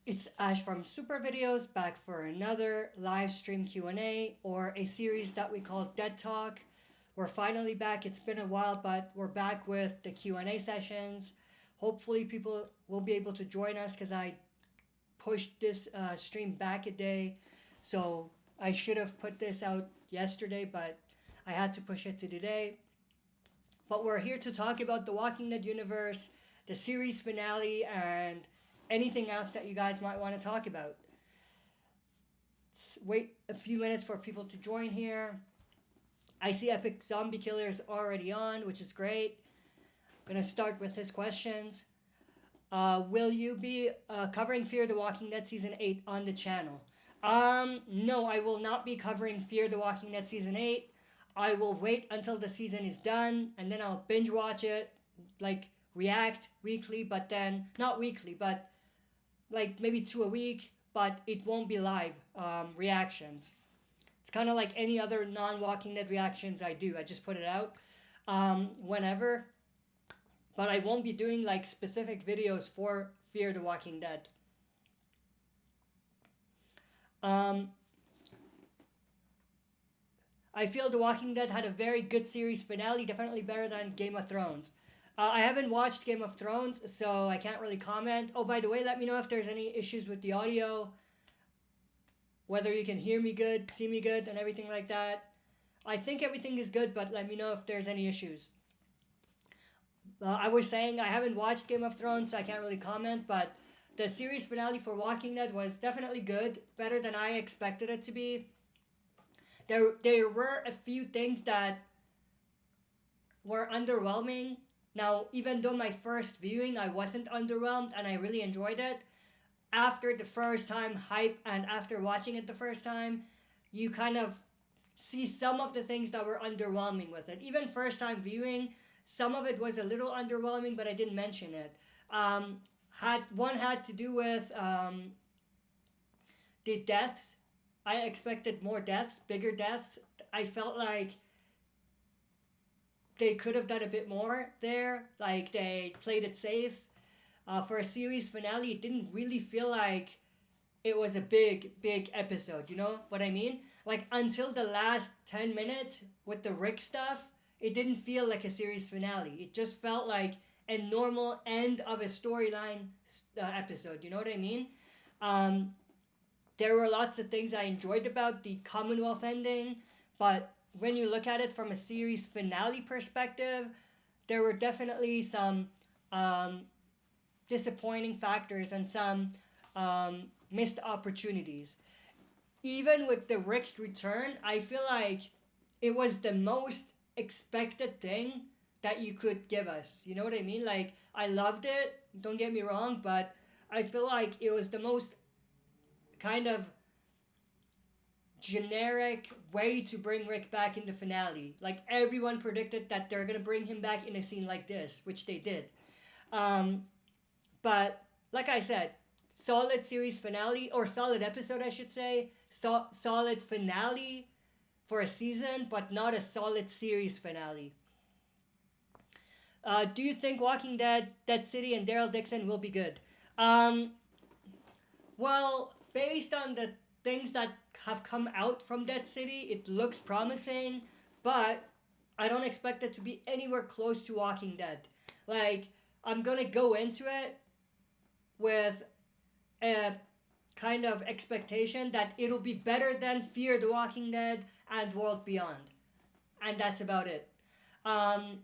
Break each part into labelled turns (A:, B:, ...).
A: It's Ash from SuperVideos back for another live stream Q&A or a series that we call Dead Talk. We're finally back. It's been a while, but we're back with the Q&A sessions. Hopefully people will be able to join us because I pushed this stream back a day. So I should have put this out yesterday, but I had to push it to today. But we're here to talk about the Walking Dead universe, the series finale, and anything else that you guys might want to talk about. Let's wait a few minutes for people to join here. I see Epic Zombie Killer is already on, which is great. I'm going to start with his questions. Will you be covering Fear the Walking Dead Season 8 on the channel? No, I will not be covering Fear the Walking Dead Season 8. I will wait until the season is done, and then I'll binge watch it, like react weekly, but then, not weekly, but like maybe 2 a week, but it won't be live reactions. It's kind of like any other non-Walking Dead reactions I do. I just put it out whenever, but I won't be doing like specific videos for Fear the Walking Dead. I feel The Walking Dead had a very good series finale, definitely better than Game of Thrones. I haven't watched Game of Thrones, so I can't really comment. Oh, by the way, let me know if there's any issues with the audio, whether you can hear me good, see me good, and everything like that. I think everything is good, but let me know if there's any issues. I was saying I haven't watched Game of Thrones, so I can't really comment, but the series finale for Walking Dead was definitely good, better than I expected it to be. There were a few things that were underwhelming. Now, even though my first viewing I wasn't underwhelmed and I really enjoyed it, after the first time hype and after watching it the first time, you kind of see some of the things that were underwhelming with it. Even first time viewing, some of it was a little underwhelming, but I didn't mention it. Had to do with the deaths. I expected more deaths, bigger deaths. I felt like they could have done a bit more there. Like they played it safe. For a series finale, it didn't really feel like it was a big episode. You know what I mean? Like until the last 10 minutes with the Rick stuff, it didn't feel like a series finale. It just felt like a normal end of a storyline episode. You know what I mean? There were lots of things I enjoyed about the Commonwealth ending, but when you look at it from a series finale perspective, there were definitely some disappointing factors and some missed opportunities. Even with the Rick return, I feel like it was the most expected thing that you could give us. You know what I mean? Like, I loved it, don't get me wrong, but I feel like it was the most kind of generic way to bring Rick back in the finale. Like everyone predicted that they're gonna bring him back in a scene like this, which they did. But like I said, solid series finale or solid episode, I should say. Solid finale for a season, but not a solid series finale. Do you think Walking Dead, Dead City, and Daryl Dixon will be good? Well, based on the things that have come out from Dead City, it looks promising, but I don't expect it to be anywhere close to Walking Dead. Like, I'm gonna go into it with a kind of expectation that it'll be better than Fear the Walking Dead and World Beyond. And that's about it. I'm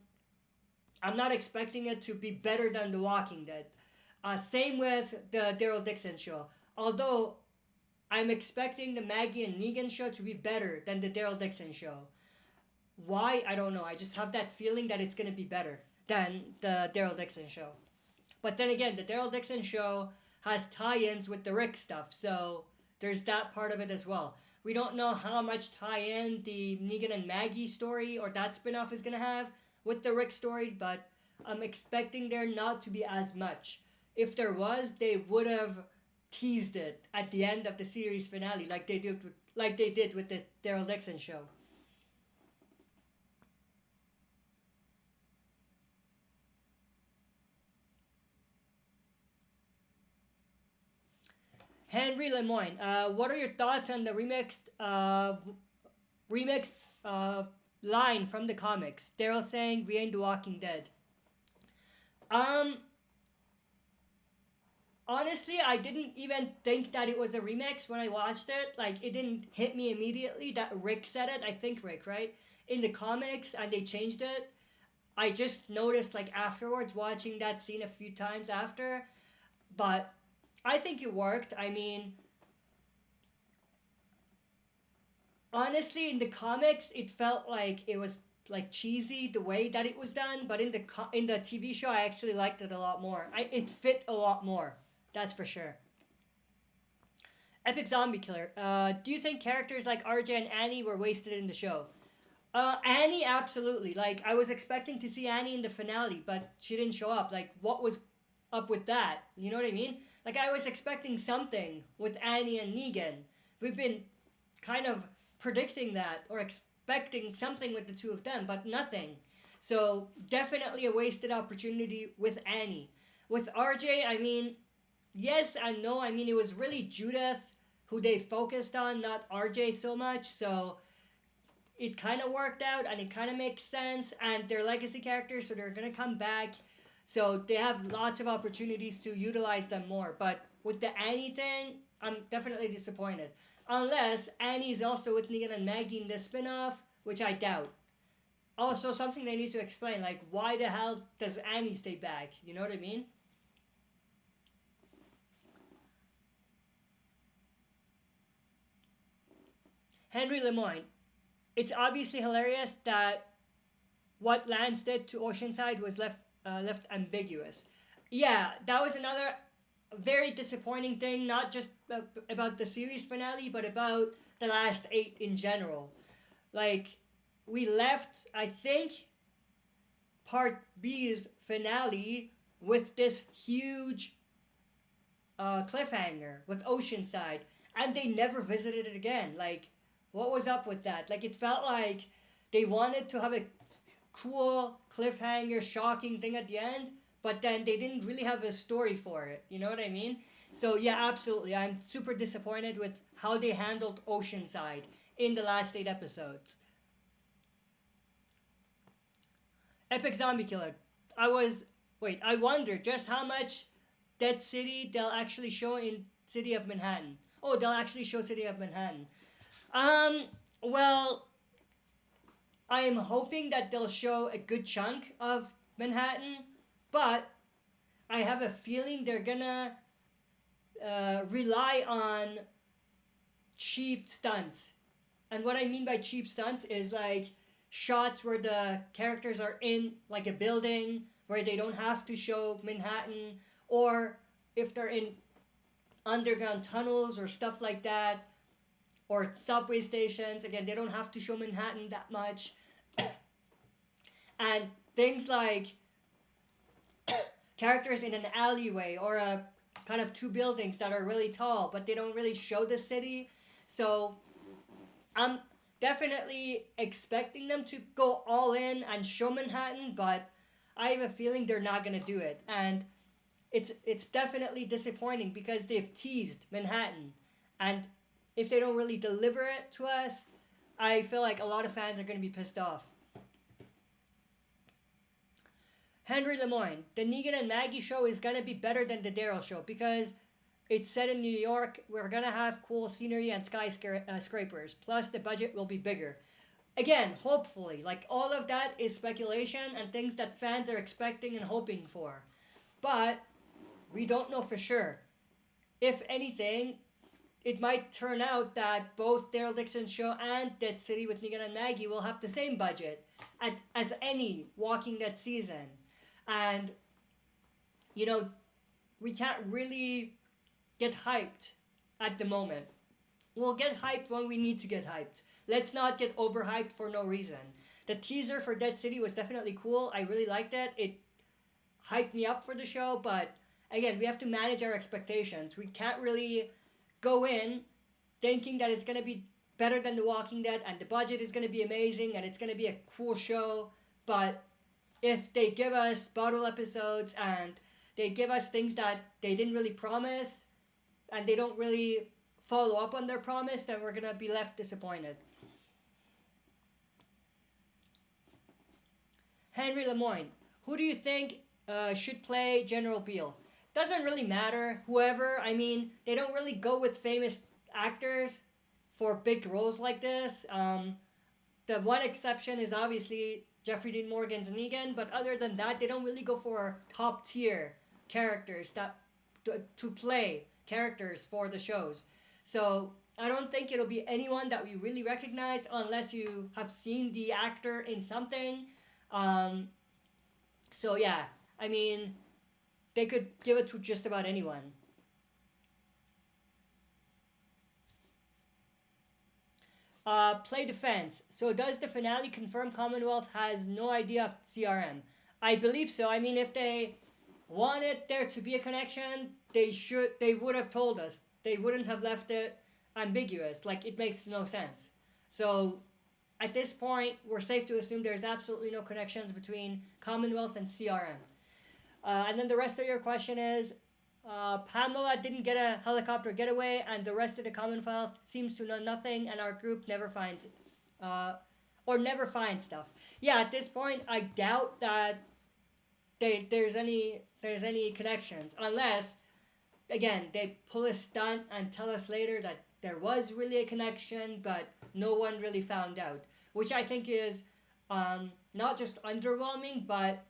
A: not expecting it to be better than The Walking Dead. Same with the Daryl Dixon show. Although I'm expecting the Maggie and Negan show to be better than the Daryl Dixon show. Why? I don't know. I just have that feeling that it's going to be better than the Daryl Dixon show. But then again, the Daryl Dixon show has tie-ins with the Rick stuff, so there's that part of it as well. We don't know how much tie-in the Negan and Maggie story or that spin-off is going to have with the Rick story, but I'm expecting there not to be as much. If there was, they would have teased it at the end of the series finale like they did with the Daryl Dixon show. Henry Lemoyne, what are your thoughts on the remixed uh, line from the comics? Daryl saying, "We ain't The Walking Dead." Um, Honestly, I didn't even think that it was a remix when I watched it. Like, it didn't hit me immediately that Rick said it. I think Rick, right? In the comics, and they changed it. I just noticed, like, afterwards, watching that scene a few times after. But I think it worked. I mean, honestly, in the comics, it felt like it was like cheesy the way that it was done. But in the TV show, I actually liked it a lot more. It fit a lot more. That's for sure. Epic Zombie Killer. Do you think characters like RJ and Annie were wasted in the show? Annie, absolutely. Like, I was expecting to see Annie in the finale, but she didn't show up. Like, what was up with that? You know what I mean? Like, I was expecting something with Annie and Negan. We've been kind of predicting that or expecting something with the two of them, but nothing. So, definitely a wasted opportunity with Annie. With RJ, I mean, yes and no. I mean, it was really Judith who they focused on, not RJ so much. So it kind of worked out and it kind of makes sense. And they're legacy characters, so they're going to come back. So they have lots of opportunities to utilize them more. But with the Annie thing, I'm definitely disappointed. Unless Annie's also with Negan and Maggie in the spin-off, which I doubt. Also, something they need to explain, like, why the hell does Annie stay back? You know what I mean? Henry Lemoyne. It's obviously hilarious that what Lance did to Oceanside was left ambiguous. Yeah, that was another very disappointing thing, not just about the series finale, but about the last 8 in general. Like, we left, I think, Part B's finale with this huge cliffhanger with Oceanside, and they never visited it again. Like, what was up with that? Like, it felt like they wanted to have a cool cliffhanger, shocking thing at the end, but then they didn't really have a story for it. You know what I mean? So yeah, absolutely. I'm super disappointed with how they handled Oceanside in the last 8 episodes. Epic Zombie Killer. I wonder just how much Dead City they'll actually show in City of Manhattan. Oh, they'll actually show City of Manhattan. Um, well, I am hoping that they'll show a good chunk of Manhattan, but I have a feeling they're gonna rely on cheap stunts. And what I mean by cheap stunts is like shots where the characters are in like a building where they don't have to show Manhattan, or if they're in underground tunnels or stuff like that, or subway stations. Again, they don't have to show Manhattan that much. And things like characters in an alleyway or a kind of 2 buildings that are really tall, but they don't really show the city. So I'm definitely expecting them to go all in and show Manhattan, but I have a feeling they're not gonna do it. And it's definitely disappointing because they've teased Manhattan, and if they don't really deliver it to us, I feel like a lot of fans are gonna be pissed off. Henry Lemoyne, the Negan and Maggie show is gonna be better than the Daryl show because it's set in New York. We're gonna have cool scenery and skyscrapers. Plus, the budget will be bigger. Again, hopefully, like all of that is speculation and things that fans are expecting and hoping for. But we don't know for sure. If anything, it might turn out that both Daryl Dixon's show and Dead City with Negan and Maggie will have the same budget as any Walking Dead season. And, you know, we can't really get hyped at the moment. We'll get hyped when we need to get hyped. Let's not get overhyped for no reason. The teaser for Dead City was definitely cool. I really liked it. It hyped me up for the show, but again, we have to manage our expectations. We can't really go in thinking that it's going to be better than The Walking Dead and the budget is going to be amazing and it's going to be a cool show. But if they give us bottle episodes and they give us things that they didn't really promise, and they don't really follow up on their promise, then we're gonna be left disappointed. Henry Lemoyne, who do you think should play General Beale? Doesn't really matter. Whoever. I mean, they don't really go with famous actors for big roles like this. The one exception is obviously Jeffrey Dean Morgan's Negan, but other than that, they don't really go for top tier characters that to play characters for the shows. So I don't think it'll be anyone that we really recognize unless you have seen the actor in something. So yeah, I mean, they could give it to just about anyone. Play defense. So does the finale confirm Commonwealth has no idea of CRM? I believe so. I mean, if they wanted there to be a connection, they would have told us. They wouldn't have left it ambiguous. Like, it makes no sense. So at this point, we're safe to assume there's absolutely no connections between Commonwealth and CRM. And then the rest of your question is, Pamela didn't get a helicopter getaway, and the rest of the Commonwealth seems to know nothing, and our group never finds, never finds stuff. Yeah, at this point, I doubt that there's any connections, unless, again, they pull a stunt and tell us later that there was really a connection, but no one really found out, which I think is not just underwhelming, but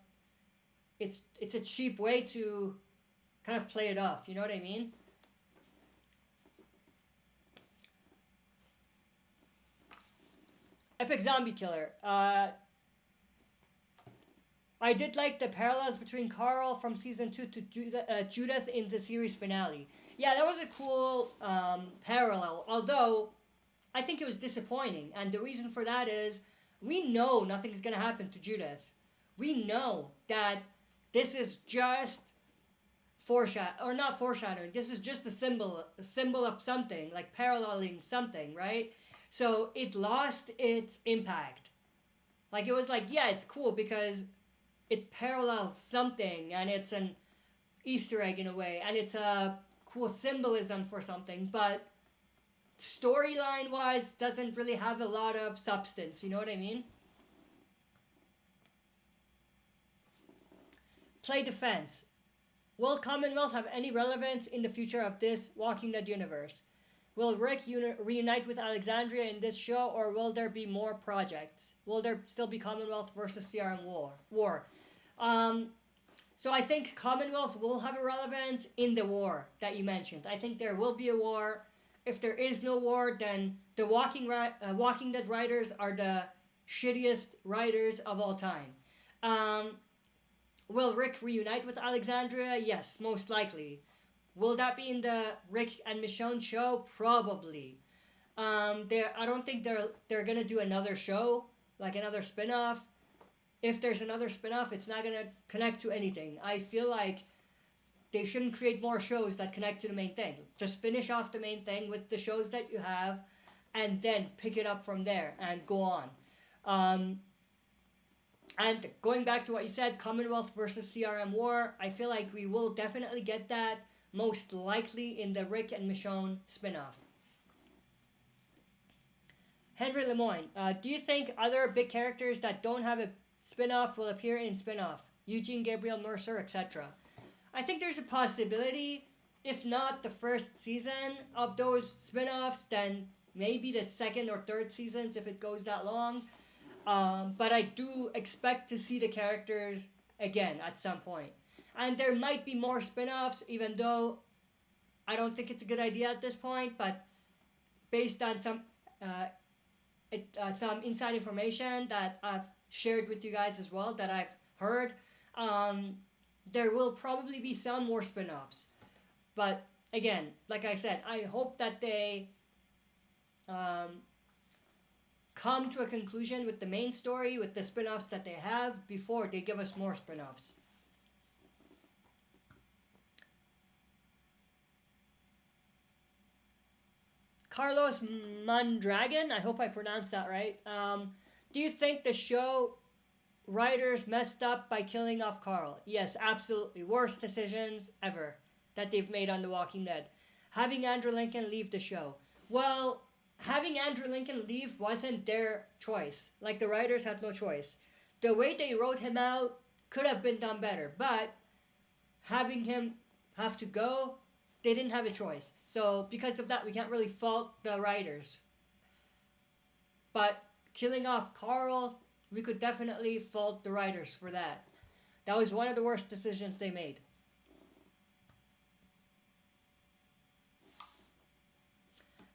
A: it's a cheap way to kind of play it off. You know what I mean? Epic Zombie Killer. I did like the parallels between Carl from season 2 to Judith in the series finale. Yeah, that was a cool parallel, although I think it was disappointing. And the reason for that is we know nothing's going to happen to Judith. We know that this is just not foreshadowing. This is just a symbol of something, like paralleling something, right? So it lost its impact. Like, it was like, yeah, it's cool because it parallels something, and it's an Easter egg in a way, and it's a cool symbolism for something, but storyline wise doesn't really have a lot of substance. You know what I mean? Play defense. Will Commonwealth have any relevance in the future of this Walking Dead universe? Will Rick reunite with Alexandria in this show, or will there be more projects? Will there still be Commonwealth versus CRM war? So I think Commonwealth will have a relevance in the war that you mentioned. I think there will be a war. If there is no war, then the Walking Dead writers are the shittiest writers of all time. Will Rick reunite with Alexandria? Yes, most likely. Will that be in the Rick and Michonne show? Probably. I don't think they're gonna do another show, like another spin-off. If there's another spin-off, it's not gonna connect to anything. I feel like they shouldn't create more shows that connect to the main thing. Just finish off the main thing with the shows that you have, and then pick it up from there and go on. And going back to what you said, Commonwealth versus CRM war, I feel like we will definitely get that, most likely in the Rick and Michonne spin-off. Henry Lemoyne, do you think other big characters that don't have a spin-off will appear in spin-off? Eugene, Gabriel, Mercer, etc. I think there's a possibility, if not the first season of those spin-offs, then maybe the second or third seasons if it goes that long. But I do expect to see the characters again at some point. And there might be more spin-offs, even though I don't think it's a good idea at this point, but based on some inside information that I've shared with you guys as well, that I've heard, there will probably be some more spin-offs. But again, like I said, I hope that they come to a conclusion with the main story, with the spin-offs that they have, before they give us more spin-offs. Carlos Mondragon, I hope I pronounced that right. Do you think the show writers messed up by killing off Carl? Yes, absolutely. Worst decisions ever that they've made on The Walking Dead. having Andrew Lincoln leave the show. Well, having Andrew Lincoln leave wasn't their choice. Like, the writers had no choice. The way they wrote him out could have been done better, but having him have to go, they didn't have a choice. So because of that, we can't really fault the writers. But killing off Carl, we could definitely fault the writers for that. That was one of the worst decisions they made.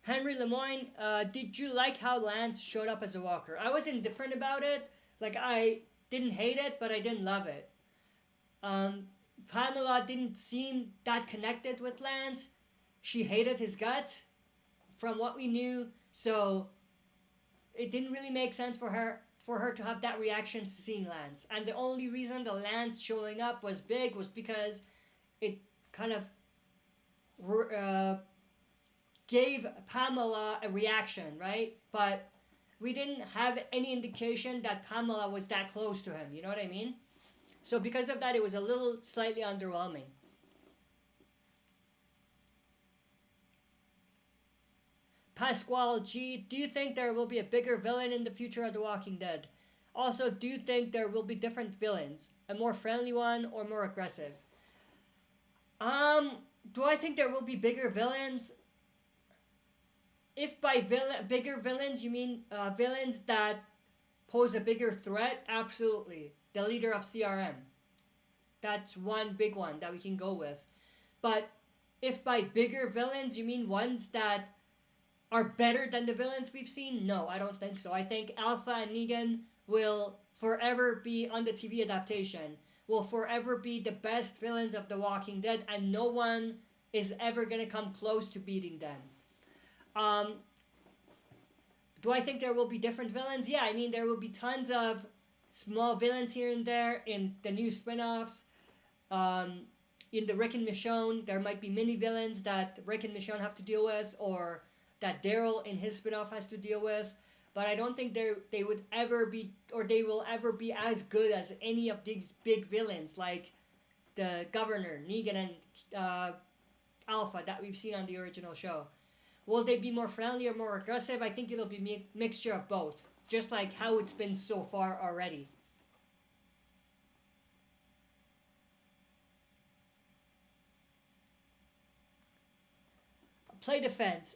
A: Henry Lemoyne, did you like how Lance showed up as a walker? I was indifferent about it. Like, I didn't hate it, but I didn't love it. Pamela didn't seem that connected with Lance. She hated his guts, from what we knew. So it didn't really make sense for her to have that reaction to seeing Lance. And the only reason the Lance showing up was big was because it kind of gave Pamela a reaction, right? But we didn't have any indication that Pamela was that close to him. You know what I mean? So because of that, it was a little slightly underwhelming. Pasquale G, do you think there will be a bigger villain in the future of The Walking Dead? Also, do you think there will be different villains? A more friendly one or more aggressive? Do I think there will be bigger villains? If by bigger villains you mean villains that pose a bigger threat, absolutely. The leader of CRM. That's one big one that we can go with. But if by bigger villains you mean ones that are better than the villains we've seen, no, I don't think so. I think Alpha and Negan will forever be on the TV adaptation, will forever be the best villains of The Walking Dead, and no one is ever going to come close to beating them. Do I think there will be different villains? Yeah, I mean, there will be tons of small villains here and there in the new spin-offs. In the Rick and Michonne, there might be mini villains that Rick and Michonne have to deal with, or that Daryl in his spin-off has to deal with. But I don't think they would ever be, or they will ever be as good as any of these big villains, like the Governor, Negan, and Alpha that we've seen on the original show. Will they be more friendly or more aggressive? I think it'll be a mixture of both, just like how it's been so far already. Play defense.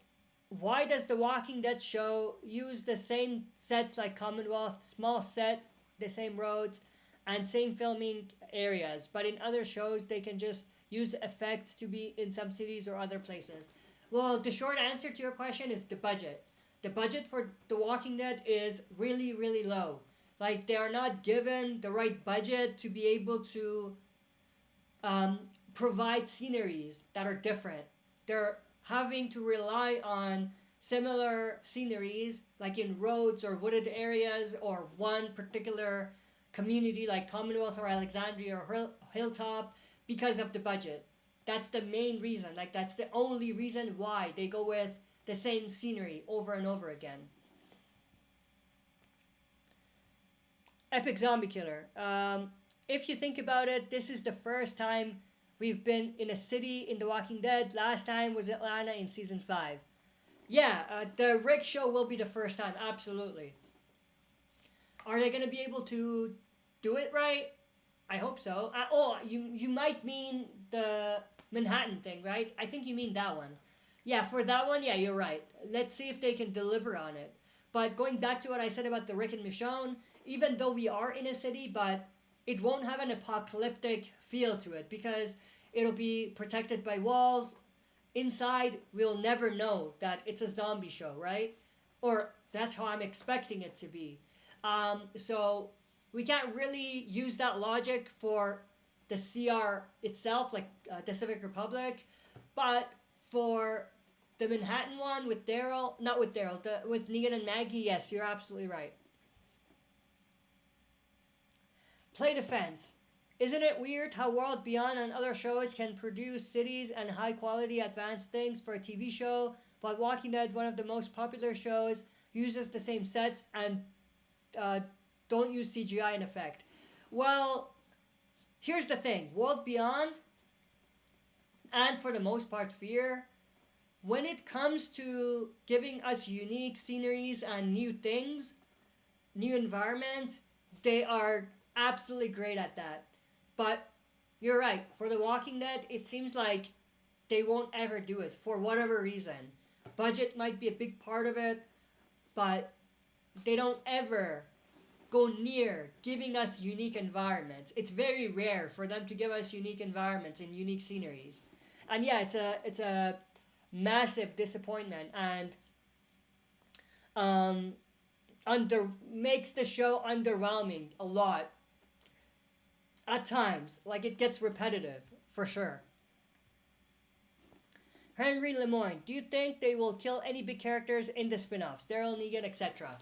A: Why does The Walking Dead show use the same sets like Commonwealth, small set, the same roads, and same filming areas, but in other shows they can just use effects to be in some cities or other places? Well, the short answer to your question is the budget. The budget for The Walking Dead is really, really low. Like, they are not given the right budget to be able to provide sceneries that are different. They're having to rely on similar sceneries, like in roads or wooded areas, or one particular community like Commonwealth or Alexandria or Hilltop, because of the budget. That's the main reason. Like, that's the only reason why they go with the same scenery over and over again. Epic Zombie Killer. If you think about it, this is the first time we've been in a city in The Walking Dead. Last time was Atlanta in season 5. Yeah, the Rick show will be the first time, absolutely. Are they going to be able to do it right? I hope so. You might mean the Manhattan thing, right? I think you mean that one. Yeah, for that one, yeah, you're right. Let's see if they can deliver on it. But going back to what I said about the Rick and Michonne, even though we are in a city, but it won't have an apocalyptic feel to it because it'll be protected by walls. Inside, we'll never know that it's a zombie show, right? Or that's how I'm expecting it to be. So we can't really use that logic for the CR itself, like the Civic Republic, but for the Manhattan one with Daryl, not with Daryl, with Negan and Maggie, yes, you're absolutely right. Play defense. Isn't it weird how World Beyond and other shows can produce cities and high quality advanced things for a TV show, but Walking Dead, one of the most popular shows, uses the same sets and don't use CGI in effect? Well, here's the thing. World Beyond, and for the most part Fear, when it comes to giving us unique sceneries and new things, new environments, they are absolutely great at that. But you're right, for The Walking Dead, it seems like they won't ever do it for whatever reason. Budget might be a big part of it, but they don't ever go near giving us unique environments. It's very rare for them to give us unique environments and unique sceneries. And yeah, it's a massive disappointment, and um, under makes the show underwhelming a lot at times. Like it gets repetitive for sure. Henry Lemoyne, do you think they will kill any big characters in the spin-offs? Daryl, Negan, etc.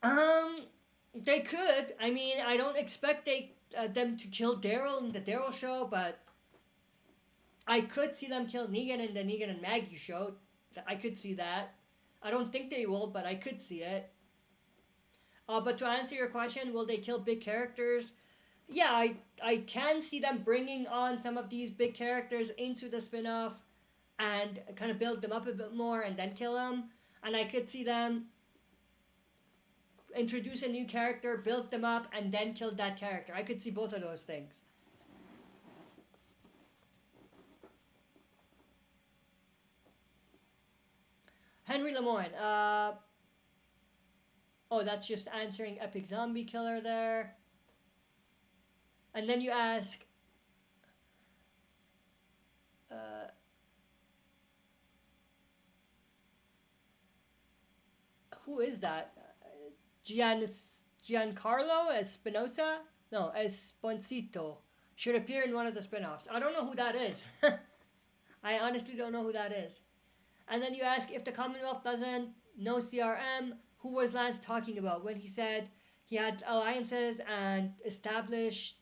A: Um, they could. I mean, I don't expect them to kill Daryl in the Daryl show, but I could see them kill Negan in the Negan and Maggie show. I could see that. I don't think they will, but I could see it. But to answer your question, will they kill big characters? Yeah, I can see them bringing on some of these big characters into the spin-off and kind of build them up a bit more and then kill them. And I could see them introduce a new character, build them up, and then kill that character. I could see both of those things. Henry Lemoyne. Oh, that's just answering Epic Zombie Killer there. And then you ask, who is that? Giancarlo Espinosa? No, Esposito. Should appear in one of the spin-offs. I don't know who that is. I honestly don't know who that is. And then you ask, if the Commonwealth doesn't know CRM, who was Lance talking about when he said he had alliances and stabilizing,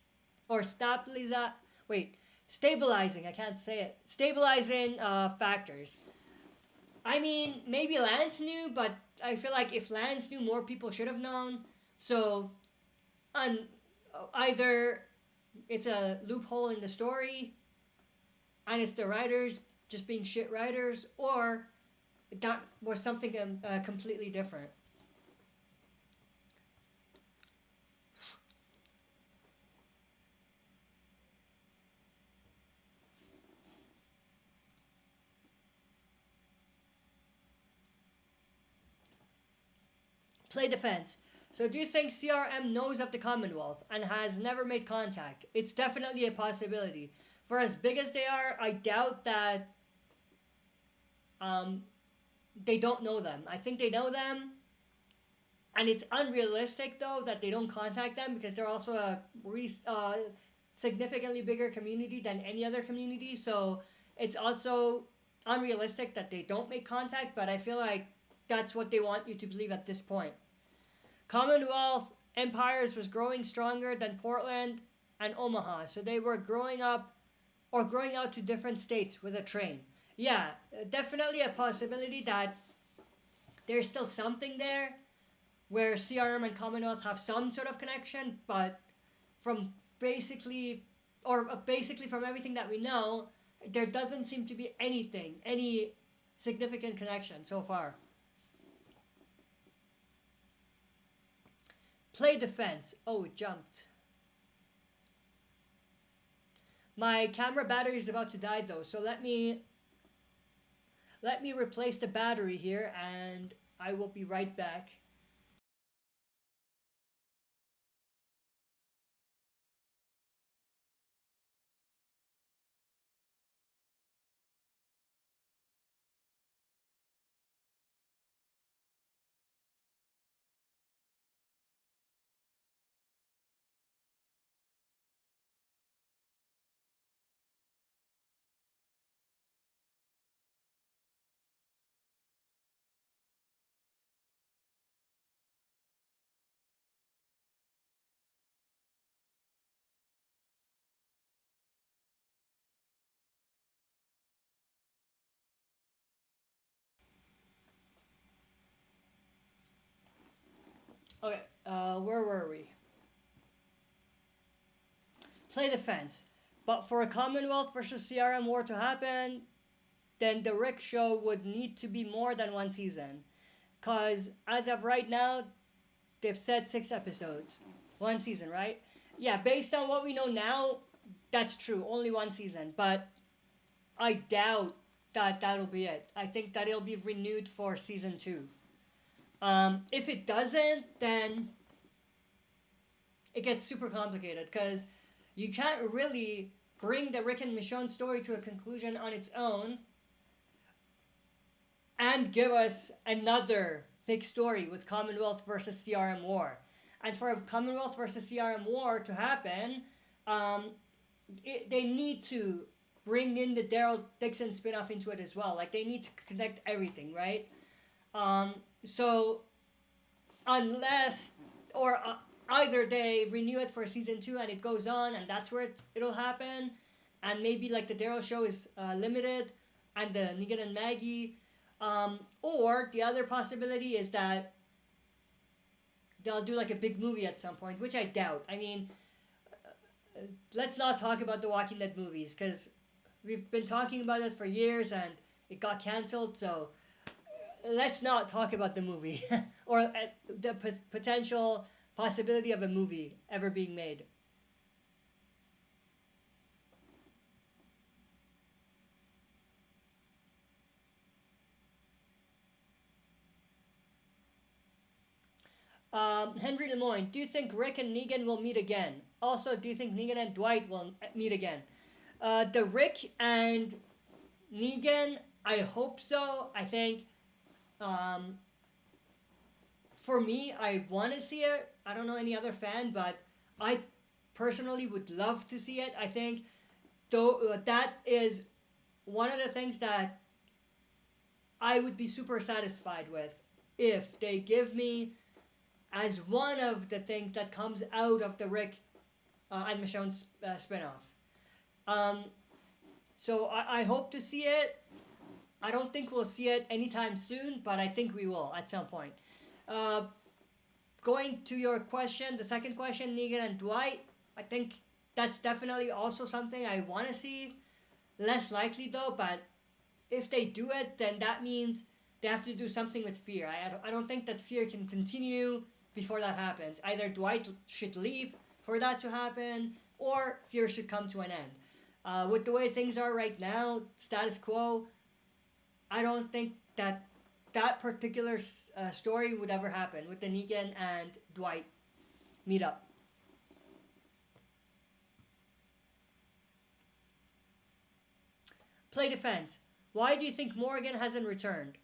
A: I can't say it, stabilizing factors. I mean, maybe Lance knew, but I feel like if Lance knew, more people should have known. So, either it's a loophole in the story, and it's the writers just being shit writers, or that was something completely different. Play defense. So do you think CRM knows of the Commonwealth and has never made contact? It's definitely a possibility. For as big as they are, I doubt that they don't know them. I think they know them, and it's unrealistic though that they don't contact them, because they're also a significantly bigger community than any other community. So it's also unrealistic that they don't make contact, but I feel like that's what they want you to believe at this point. Commonwealth empires was growing stronger than Portland and Omaha, so they were growing up or growing out to different states with a train. Yeah, definitely a possibility that there's still something there where CRM and Commonwealth have some sort of connection, but from basically from everything that we know, there doesn't seem to be any significant connection so far. Play defense. Oh, it jumped. My camera battery is about to die though, so let me replace the battery here and I will be right back. Okay, where were we? Play defense. But for a Commonwealth versus CRM war to happen, then the Rick show would need to be more than one season. Because as of right now, they've said 6 episodes. One season, right? Yeah, based on what we know now, that's true. Only one season. But I doubt that that'll be it. I think that it'll be renewed for season 2. If it doesn't, then it gets super complicated because you can't really bring the Rick and Michonne story to a conclusion on its own and give us another big story with Commonwealth versus CRM War. And for a Commonwealth versus CRM War to happen, they need to bring in the Daryl Dixon spinoff into it as well. Like, they need to connect everything, right? So, unless, or either they renew it for season 2 and it goes on and that's where it'll happen, and maybe like the Daryl show is limited and the Negan and Maggie, or the other possibility is that they'll do like a big movie at some point, which I doubt. I mean, let's not talk about the Walking Dead movies because we've been talking about it for years and it got canceled, so let's not talk about the movie or the potential possibility of a movie ever being made. Henry Lemoyne, do you think Rick and Negan will meet again? Also, do you think Negan and Dwight will meet again? The Rick and Negan, I hope so. I think, for me, I want to see it. I don't know any other fan, but I personally would love to see it. I think though that is one of the things that I would be super satisfied with if they give me as one of the things that comes out of the Rick and Michonne spinoff. So I hope to see it. I don't think we'll see it anytime soon, but I think we will at some point. Going to your question, the second question, Negan and Dwight, I think that's definitely also something I want to see. Less likely though, but if they do it, then that means they have to do something with Fear. I don't think that Fear can continue before that happens. Either Dwight should leave for that to happen, or Fear should come to an end. With the way things are right now, status quo, I don't think that particular story would ever happen with the Negan and Dwight meet up. Play defense. Why do you think Morgan hasn't returned?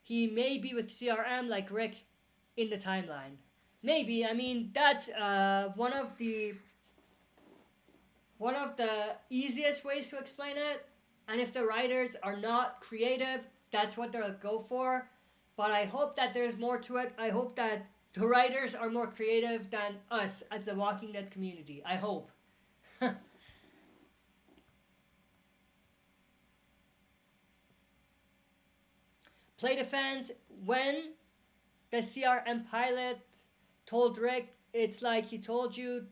A: He may be with CRM like Rick in the timeline. Maybe. I mean, that's one of the easiest ways to explain it. And if the writers are not creative, that's what they'll go for. But I hope that there's more to it. I hope that the writers are more creative than us as the Walking Dead community. I hope. Play defense. When the CRM pilot told Rick, it's like he told you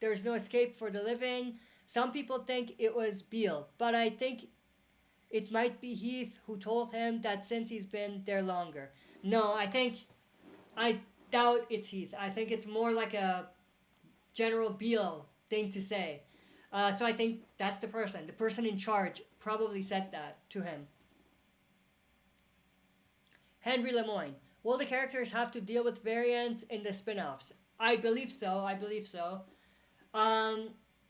A: there's no escape for the living. Some people think it was Beale, but I think it might be Heath who told him that since he's been there longer. No, I doubt it's Heath. I think it's more like a General Beale thing to say. So I think that's the person in charge probably said that to him. Henry Lemoyne, will the characters have to deal with variants in the spin-offs? I believe so.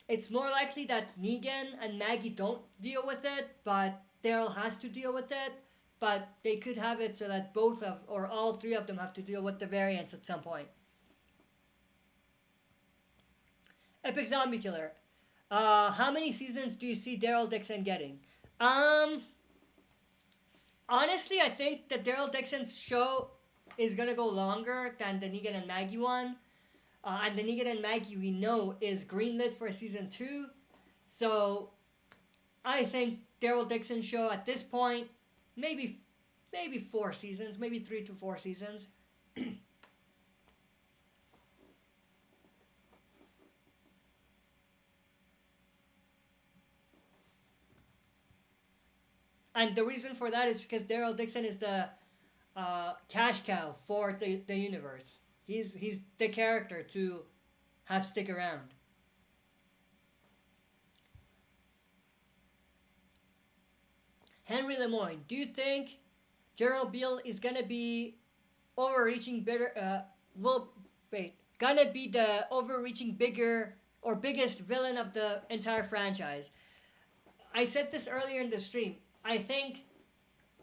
A: It's more likely that Negan and Maggie don't deal with it, but Daryl has to deal with it. But they could have it so that both of, or all three of them have to deal with the variants at some point. Epic Zombie Killer. How many seasons do you see Daryl Dixon getting? Honestly, I think that Daryl Dixon's show is going to go longer than the Negan and Maggie one. And the Negan and Maggie we know is greenlit for season 2. So I think Daryl Dixon's show at this point, maybe 4 seasons, maybe 3 to 4 seasons. And the reason for that is because Daryl Dixon is the cash cow for the universe. He's the character to have stick around. Henry Lemoyne, do you think Gerald Beale is gonna be overreaching bigger? Will wait, gonna be the overreaching bigger or biggest villain of the entire franchise? I said this earlier in the stream. I think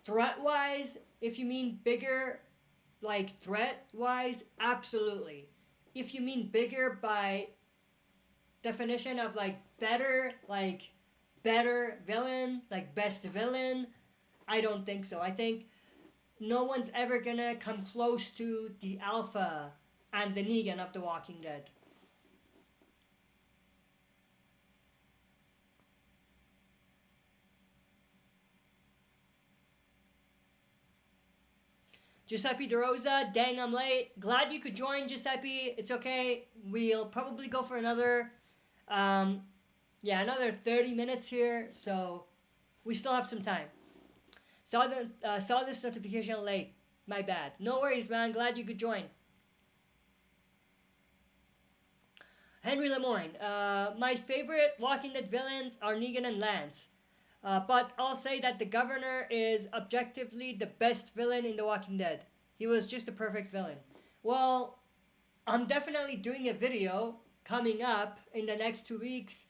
A: threat wise, if you mean bigger, like threat wise, absolutely. If you mean bigger by definition of like better villain, like best villain, I don't think so. I think no one's ever gonna come close to the Alpha and the Negan of The Walking Dead. Giuseppe DeRosa, dang, I'm late. Glad you could join, Giuseppe. It's okay. We'll probably go for another, another 30 minutes here. So we still have some time. Saw this notification late. My bad. No worries, man. Glad you could join. Henry Lemoyne. My favorite Walking Dead villains are Negan and Lance. But I'll say that the Governor is objectively the best villain in The Walking Dead. He was just a perfect villain. Well, I'm definitely doing a video coming up in the next 2 weeks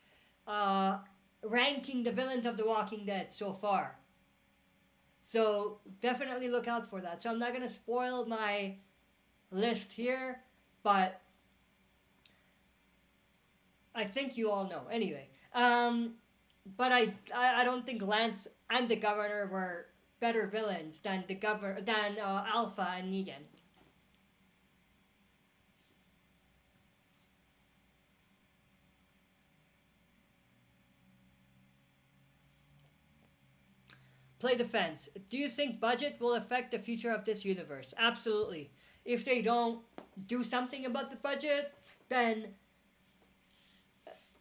A: ranking the villains of The Walking Dead so far. So definitely look out for that. So I'm not going to spoil my list here, but I think you all know. Anyway, but I don't think Lance and the Governor were better villains than Alpha and Negan. Play defense. Do you think budget will affect the future of this universe? Absolutely. If they don't do something about the budget, then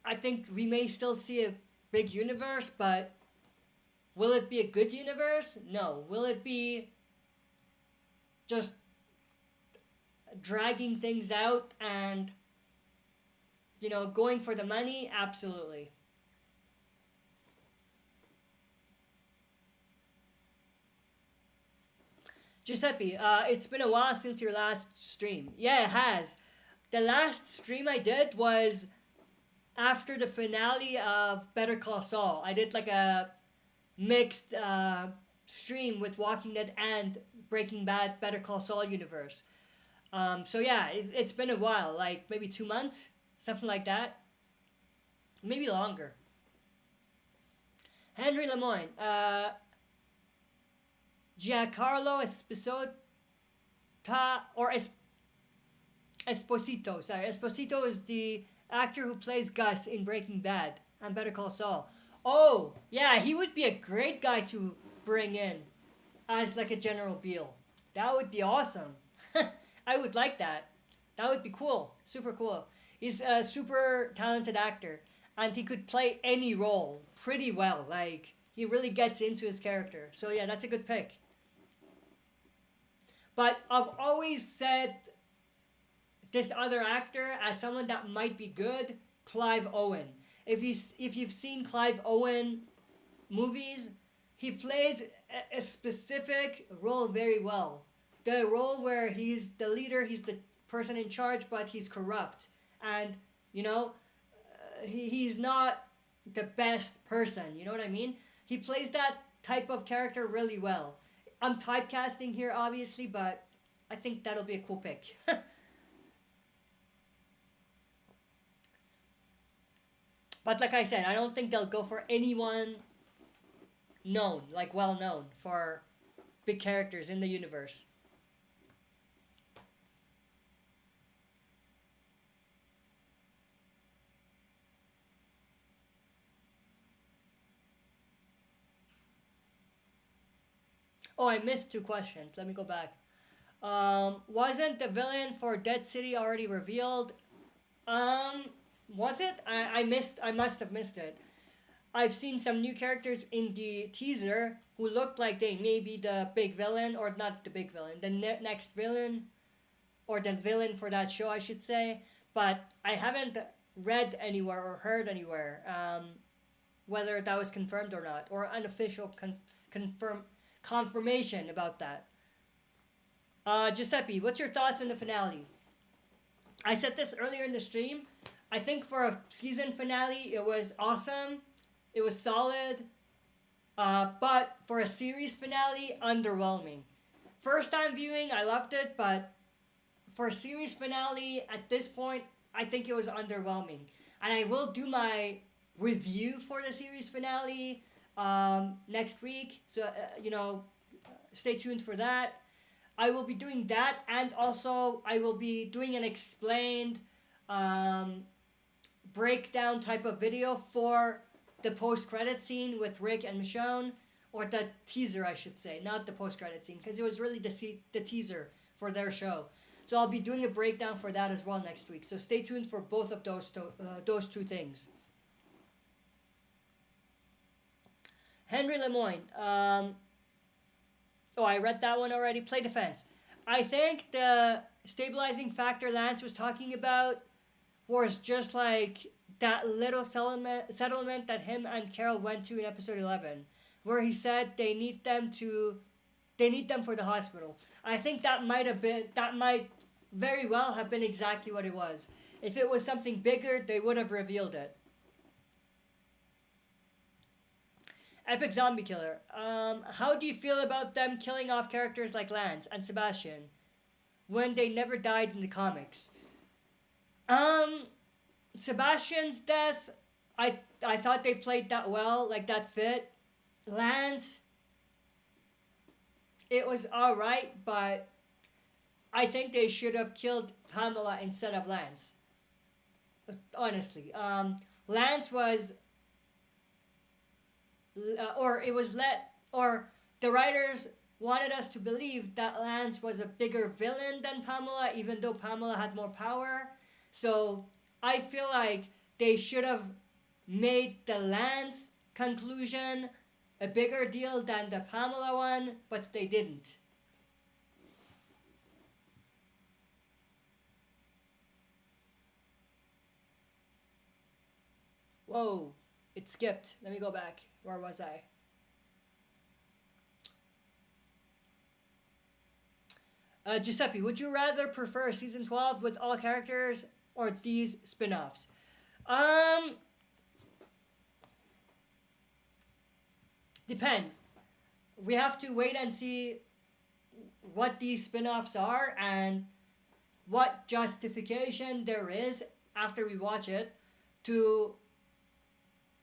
A: I think we may still see a big universe, but will it be a good universe? No. Will it be just dragging things out and, going for the money? Absolutely. Giuseppe, it's been a while since your last stream. Yeah, it has. The last stream I did was after the finale of Better Call Saul. I did like a mixed stream with Walking Dead and Breaking Bad Better Call Saul universe. So yeah, it's been a while, like maybe 2 months, something like that. Maybe longer. Henry Lemoyne, Giancarlo Esposito or Esposito. Sorry, Esposito is the actor who plays Gus in Breaking Bad and Better Call Saul. Oh, yeah, he would be a great guy to bring in as like a General Beale. That would be awesome. I would like that. That would be cool. Super cool. He's a super talented actor and he could play any role pretty well. Like, he really gets into his character. So yeah, that's a good pick. But I've always said this other actor as someone that might be good, Clive Owen. If you've seen Clive Owen movies, he plays a specific role very well. The role where he's the leader, he's the person in charge, but he's corrupt. And, he's not the best person, you know what I mean? He plays that type of character really well. I'm typecasting here, obviously, but I think that'll be a cool pick. But like I said, I don't think they'll go for anyone known, like well known, for big characters in the universe. Oh, I missed 2 questions. Let me go back. Wasn't the villain for Dead City already revealed? Was it? I must have missed it. I've seen some new characters in the teaser who look like they may be the big villain, or not the big villain, the next villain, or the villain for that show, I should say. But I haven't read anywhere or heard anywhere whether that was confirmed or not, or unofficial confirmation about that. Giuseppe, what's your thoughts on the finale? I said this earlier in the stream. I think for a season finale, it was awesome. It was solid. But for a series finale, underwhelming. First time viewing, I loved it, but for a series finale, at this point, I think it was underwhelming. And I will do my review for the series finale next week. So, stay tuned for that. I will be doing that, and also I will be doing an explained breakdown type of video for the post-credit scene with Rick and Michonne, or the teaser, I should say, not the post-credit scene, because it was really the teaser for their show. So I'll be doing a breakdown for that as well next week. So stay tuned for both of those two things. Henry Lemoyne. I read that one already. Play defense. I think the stabilizing factor Lance was talking about was just like that little settlement that him and Carol went to in episode 11, where he said they need them for the hospital. I think that might very well have been exactly what it was. If it was something bigger, they would have revealed it. Epic Zombie Killer. How do you feel about them killing off characters like Lance and Sebastian when they never died in the comics? Sebastian's death, I thought they played that well, like that fit. Lance, it was alright, but I think they should have killed Pamela instead of Lance. Honestly. Lance was... the writers wanted us to believe that Lance was a bigger villain than Pamela, even though Pamela had more power. So I feel like they should have made the Lance conclusion a bigger deal than the Pamela one, but they didn't. Whoa, it skipped. Let me go back. Where was I? Giuseppe, would you rather prefer season 12 with all characters or these spin-offs? Depends. We have to wait and see what these spin-offs are and what justification there is after we watch it to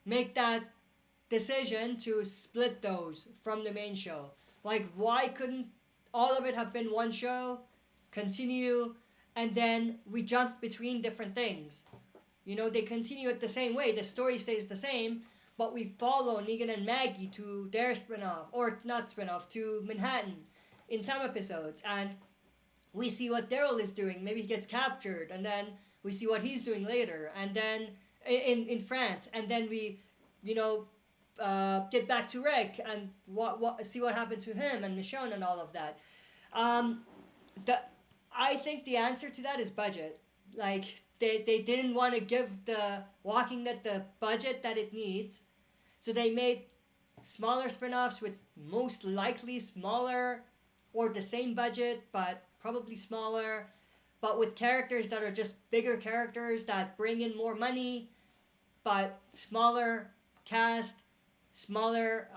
A: make that decision to split those from the main show. Like, why couldn't all of it have been one show, continue, and then we jump between different things? They continue it the same way. The story stays the same, but we follow Negan and Maggie to their spin-off, or not spin-off, to Manhattan in some episodes, and we see what Daryl is doing. Maybe he gets captured, and then we see what he's doing later, and then in France, and then we, get back to Rick and see what happened to him and Michonne and all of that. I think the answer to that is budget. Like, they didn't want to give the Walking Dead the budget that it needs, so they made smaller spin-offs with most likely smaller or the same budget, but probably smaller, but with characters that are just bigger characters that bring in more money, but smaller cast, smaller,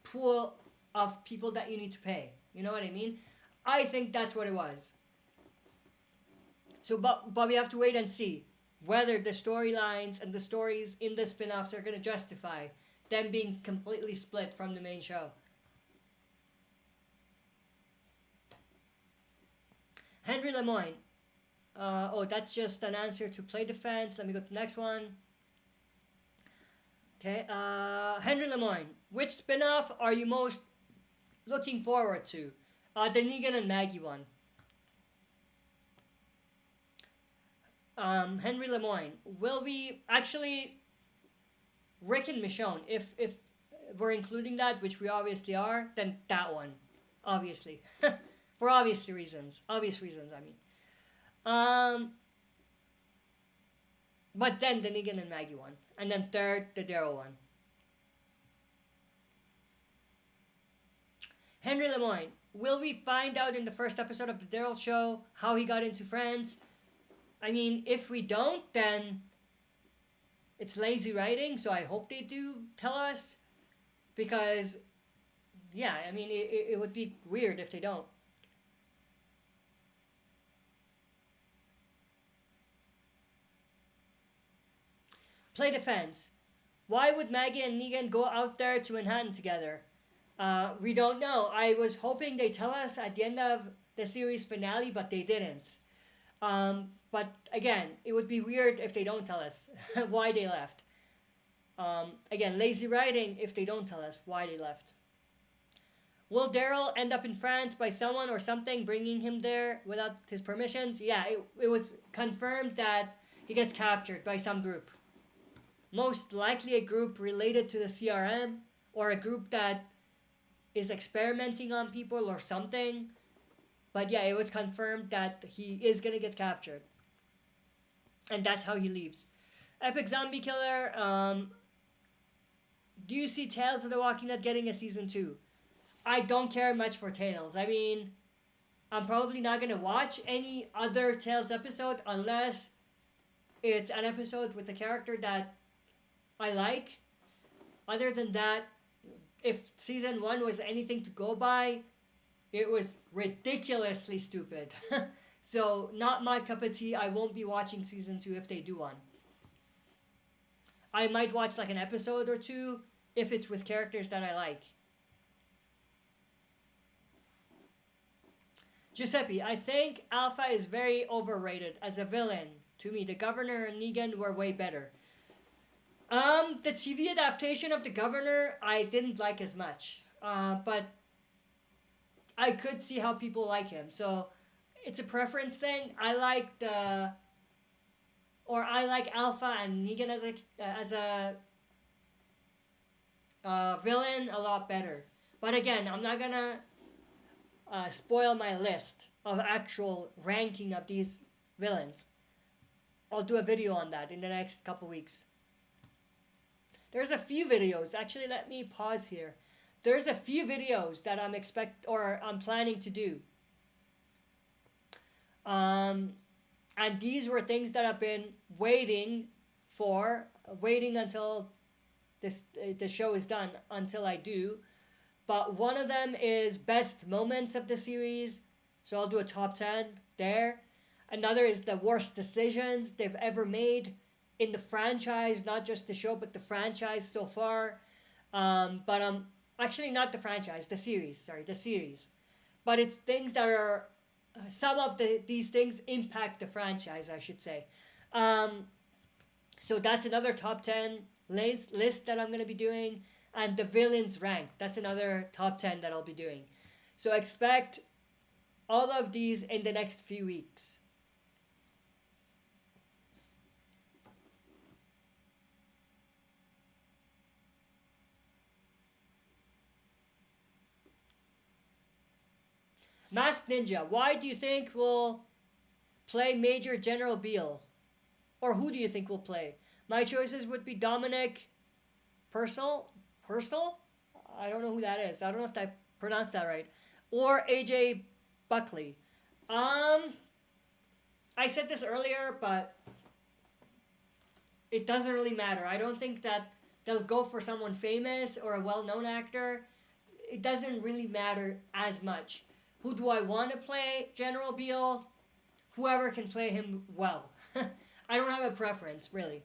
A: pool of people that you need to pay. You know what I mean? I think that's what it was. So, but we have to wait and see whether the storylines and the stories in the spin-offs are going to justify them being completely split from the main show. Henry Lemoyne. That's just an answer to play defense. Let me go to the next one. Okay, Henry Lemoyne. Which spin-off are you most looking forward to? The Negan and Maggie one. Henry Lemoyne. Will we actually Rick and Michonne? If we're including that, which we obviously are, then that one, obviously, for obvious reasons. Obvious reasons, I mean. But then the Negan and Maggie one, and then third the Daryl one. Henry Lemoyne. Will we find out in the first episode of the Daryl show how he got into Friends? I mean, if we don't, then it's lazy writing, so I hope they do tell us. Because, yeah, I mean, it would be weird if they don't. Play defense. Why would Maggie and Negan go out there to Manhattan together? We don't know. I was hoping they tell us at the end of the series finale, but they didn't. But again, it would be weird if they don't tell us why they left. Again, lazy writing if they don't tell us why they left. Will Daryl end up in France by someone or something bringing him there without his permissions? Yeah, it was confirmed that he gets captured by some group. Most likely a group related to the CRM or a group that is experimenting on people or something. But yeah, it was confirmed that he is going to get captured. And that's how he leaves. Epic Zombie Killer. Do you see Tales of the Walking Dead getting a season 2? I don't care much for Tales. I mean, I'm probably not going to watch any other Tales episode unless it's an episode with a character that I like. Other than that, if season 1 was anything to go by, it was ridiculously stupid. So, not my cup of tea. I won't be watching season 2 if they do one. I might watch like an episode or two if it's with characters that I like. Giuseppe, I think Alpha is very overrated as a villain. To me, the Governor and Negan were way better. The TV adaptation of the Governor, I didn't like as much. But I could see how people like him. So, it's a preference thing. I like Alpha and Negan as a villain a lot better. But again, I'm not gonna spoil my list of actual ranking of these villains. I'll do a video on that in the next couple weeks. There's a few videos. Actually, let me pause here. There's a few videos that I'm planning to do. And these were things that I've been waiting until the show is done until I do. But one of them is best moments of the series, so I'll do a top 10 there. Another is the worst decisions they've ever made in the franchise, not just the show, but the franchise so far. Actually not the franchise, the series. But it's things that are some of these things impact the franchise, I should say. So that's another top 10 list that I'm going to be doing. And the villains rank, that's another top 10 that I'll be doing. So expect all of these in the next few weeks. Masked Ninja, why do you think will play Major General Beale? Or who do you think will play? My choices would be Dominic Purcell? I don't know who that is. I don't know if I pronounced that right. Or AJ Buckley. I said this earlier, but it doesn't really matter. I don't think that they'll go for someone famous or a well-known actor. It doesn't really matter as much. Who do I want to play General Beale? Whoever can play him well. I don't have a preference, really.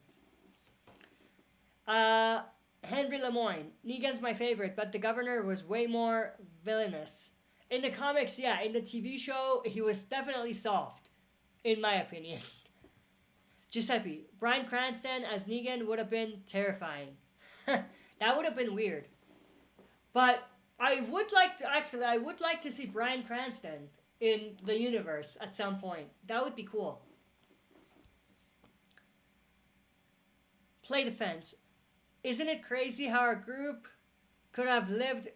A: Henry Lemoyne. Negan's my favorite, but the Governor was way more villainous. In the comics, yeah. In the TV show, he was definitely soft, in my opinion. Giuseppe. Bryan Cranston as Negan would have been terrifying. That would have been weird. But I would like to see Bryan Cranston in the universe at some point. That would be cool. Play defense. Isn't it crazy how our group could have lived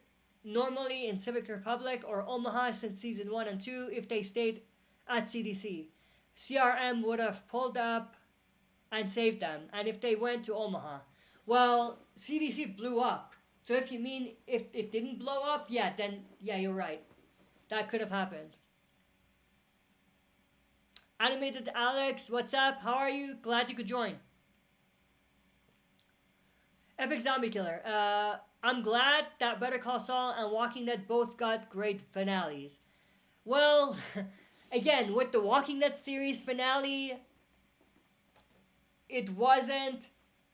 A: normally in Civic Republic or Omaha since season 1 and 2 if they stayed at CDC? CRM would have pulled up and saved them, and if they went to Omaha. Well, CDC blew up. So if you mean if it didn't blow up, yeah, then yeah, you're right. That could have happened. Animated Alex, what's up? How are you? Glad you could join. Epic Zombie Killer. I'm glad that Better Call Saul and Walking Dead both got great finales. Well, again, with the Walking Dead series finale, it wasn't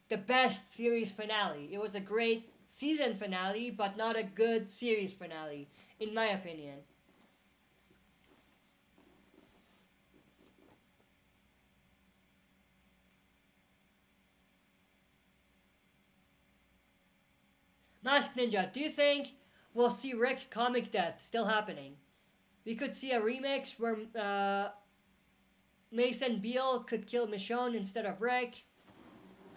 A: the best series finale. It was a great season finale, but not a good series finale, in my opinion. Mask Ninja, do you think we'll see Rick comic death still happening? We could see a remix where Mason Beale could kill Michonne instead of Rick.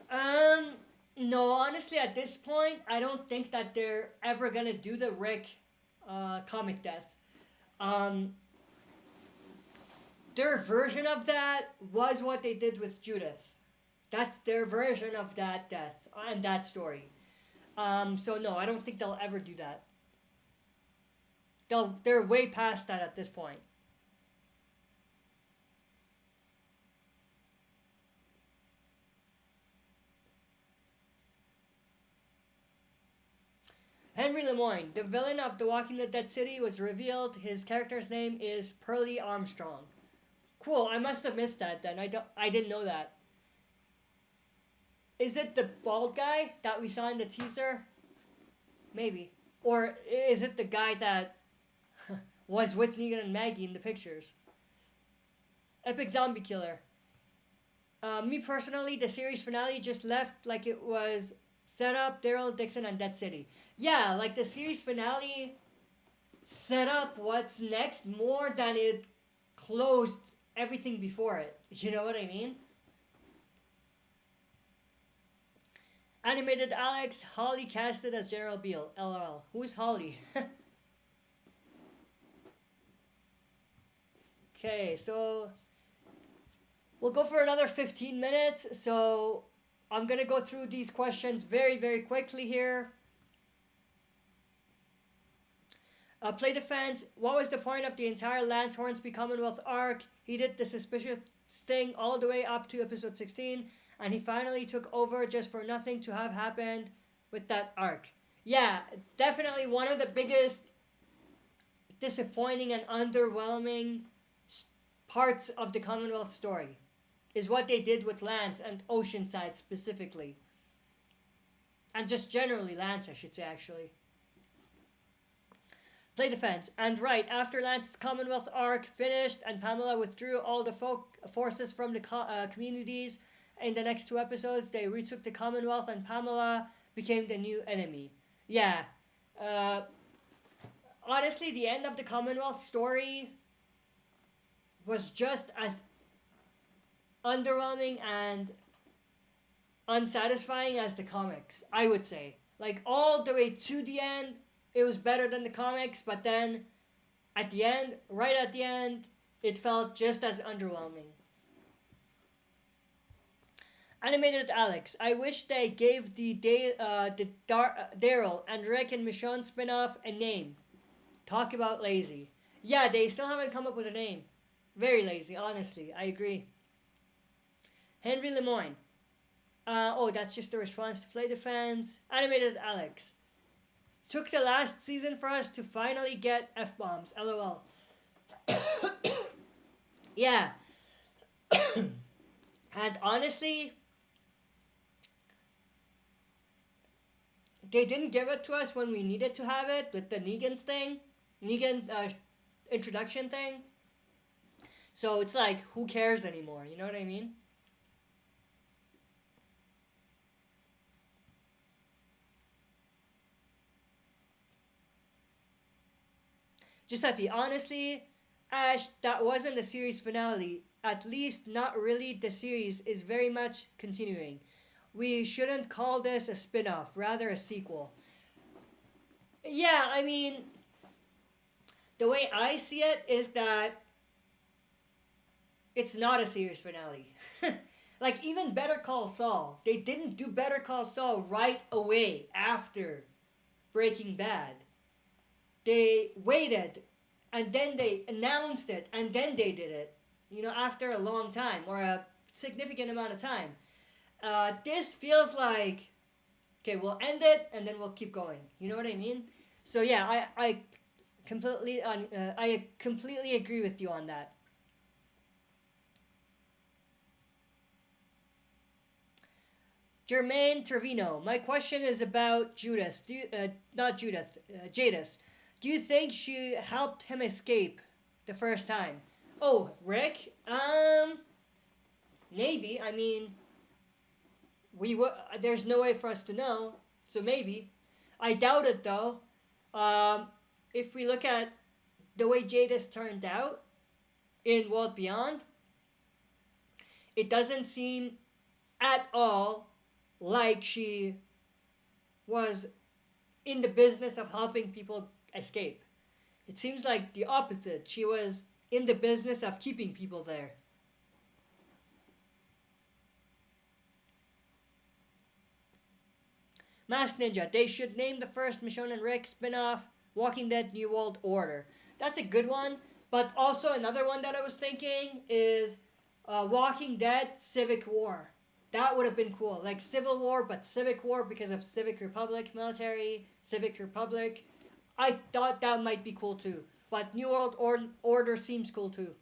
A: No, honestly, at this point, I don't think that they're ever gonna do the Rick comic death. Their version of that was what they did with Judith. That's their version of that death and that story. So no, I don't think they'll ever do that. They're way past that at this point. Henry Lemoyne, the villain of The Walking Dead City, was revealed. His character's name is Pearlie Armstrong. Cool, I must have missed that then. I didn't know that. Is it the bald guy that we saw in the teaser? Maybe. Or is it the guy that was with Negan and Maggie in the pictures? Epic Zombie Killer. Me personally, the series finale just left like it was set up Daryl Dixon and Dead City. Yeah, like the series finale set up what's next more than it closed everything before it. You know what I mean? Animated Alex, Holly casted as General Beale. LOL. Who's Holly? Okay, so we'll go for another 15 minutes. So I'm going to go through these questions very, very quickly here. Play defense. What was the point of the entire Lance Hornsby Commonwealth arc? He did the suspicious thing all the way up to episode 16, and he finally took over just for nothing to have happened with that arc. Yeah, definitely one of the biggest disappointing and underwhelming parts of the Commonwealth story is what they did with Lance and Oceanside specifically. And just generally Lance, I should say, actually. Play defense. And right, after Lance's Commonwealth arc finished and Pamela withdrew all the forces from the communities, in the next 2 episodes, they retook the Commonwealth and Pamela became the new enemy. Yeah. Honestly, the end of the Commonwealth story was just as underwhelming and unsatisfying as the comics, I would say. Like, all the way to the end, it was better than the comics, but then at the end, right at the end, it felt just as underwhelming. Animated Alex, I wish they gave the Daryl and Rick and Michonne spin-off a name. Talk about lazy. Yeah, they still haven't come up with a name. Very lazy, honestly. I agree. Henry Lemoyne. Oh, that's just a response to Play Defense. Animated Alex. Took the last season for us to finally get F-bombs. LOL. Yeah. And honestly, they didn't give it to us when we needed to have it with the Negan's thing. Negan introduction thing. So it's like, who cares anymore? You know what I mean? Just happy. Honestly, Ash, that wasn't the series finale. At least not really. The series is very much continuing. we shouldn't call this a spin-off, rather a sequel. Yeah, I mean, the way I see it is that it's not a series finale. Like, even Better Call Saul, they didn't do Better Call Saul right away after Breaking Bad. They waited, and then they announced it, and then they did it, after a long time, or a significant amount of time. This feels like, okay, we'll end it, and then we'll keep going. You know what I mean? So yeah, I completely agree with you on that. Jermaine Trevino, my question is about Judas. Not Judith, Jadis. Do you think she helped him escape the first time? Oh, Rick? Maybe. I mean, there's no way for us to know, so maybe. I doubt it though. If we look at the way Jadis turned out in World Beyond, it doesn't seem at all like she was in the business of helping people escape. It seems like the opposite. She was in the business of keeping people there. Masked Ninja, they should name the first Michonne and Rick spin-off Walking Dead New World Order. That's a good one, but also another one that I was thinking is Walking Dead Civic War. That would have been cool. Like Civil War, but Civic War because of Civic Republic military, Civic Republic. I thought that might be cool too. But New World Order seems cool too.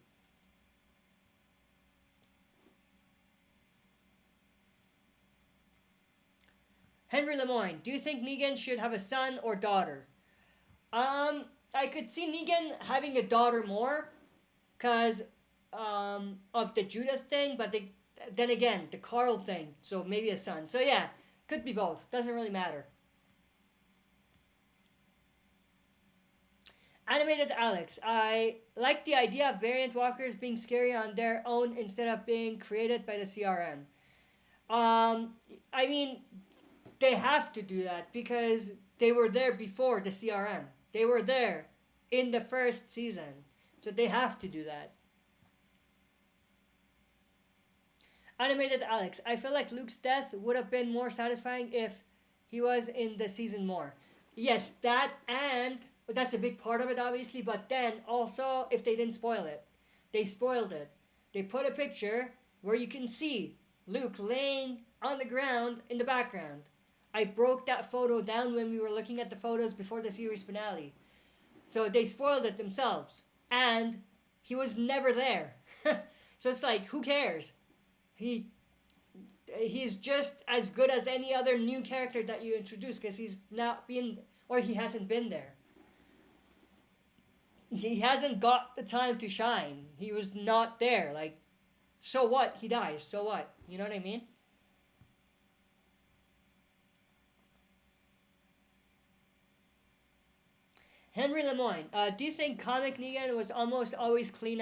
A: Henry Lemoyne, do you think Negan should have a son or daughter? I could see Negan having a daughter more, cause of the Judith thing, but then again, the Carl thing, so maybe a son. So yeah, could be both. Doesn't really matter. Animated Alex, I like the idea of variant walkers being scary on their own instead of being created by the CRM. I mean, they have to do that because they were there before the CRM. They were there in the first season, so they have to do that. Animated Alex, I feel like Luke's death would have been more satisfying if he was in the season more. Yes, that, and that's a big part of it, obviously, but then also if they didn't spoil it. They spoiled it. They put a picture where you can see Luke laying on the ground in the background. I broke that photo down when we were looking at the photos before the series finale. So they spoiled it themselves. And he was never there. So it's like, who cares? He's just as good as any other new character that you introduce because he's not been, or he hasn't been there. He hasn't got the time to shine. He was not there. Like, so what? He dies. So what? You know what I mean? Henry Lemoyne, do you think comic Negan was almost always clean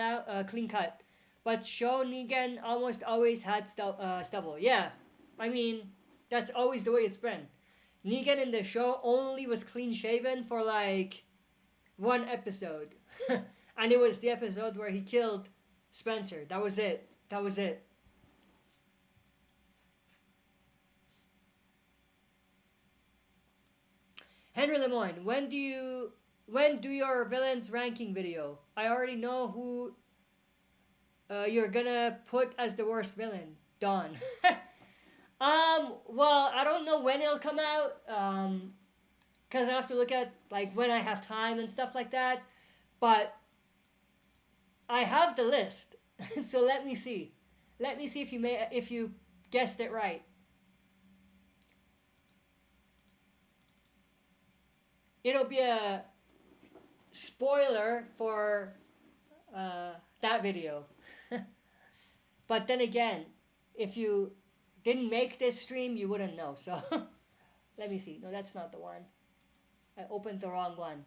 A: cut, but show Negan almost always had stubble? Yeah, I mean that's always the way it's been. Negan in the show only was clean shaven for like one episode, and it was the episode where he killed Spencer. That was it. That was it. Henry Lemoyne, when do your villains ranking video? I already know who you're gonna put as the worst villain. Dawn. Well, I don't know when it'll come out. Cause I have to look at like when I have time and stuff like that. But I have the list. So let me see. Let me see if you guessed it right. It'll be a spoiler for that video. But then again, if you didn't make this stream, you wouldn't know. So let me see. No, that's not the one. I opened the wrong one.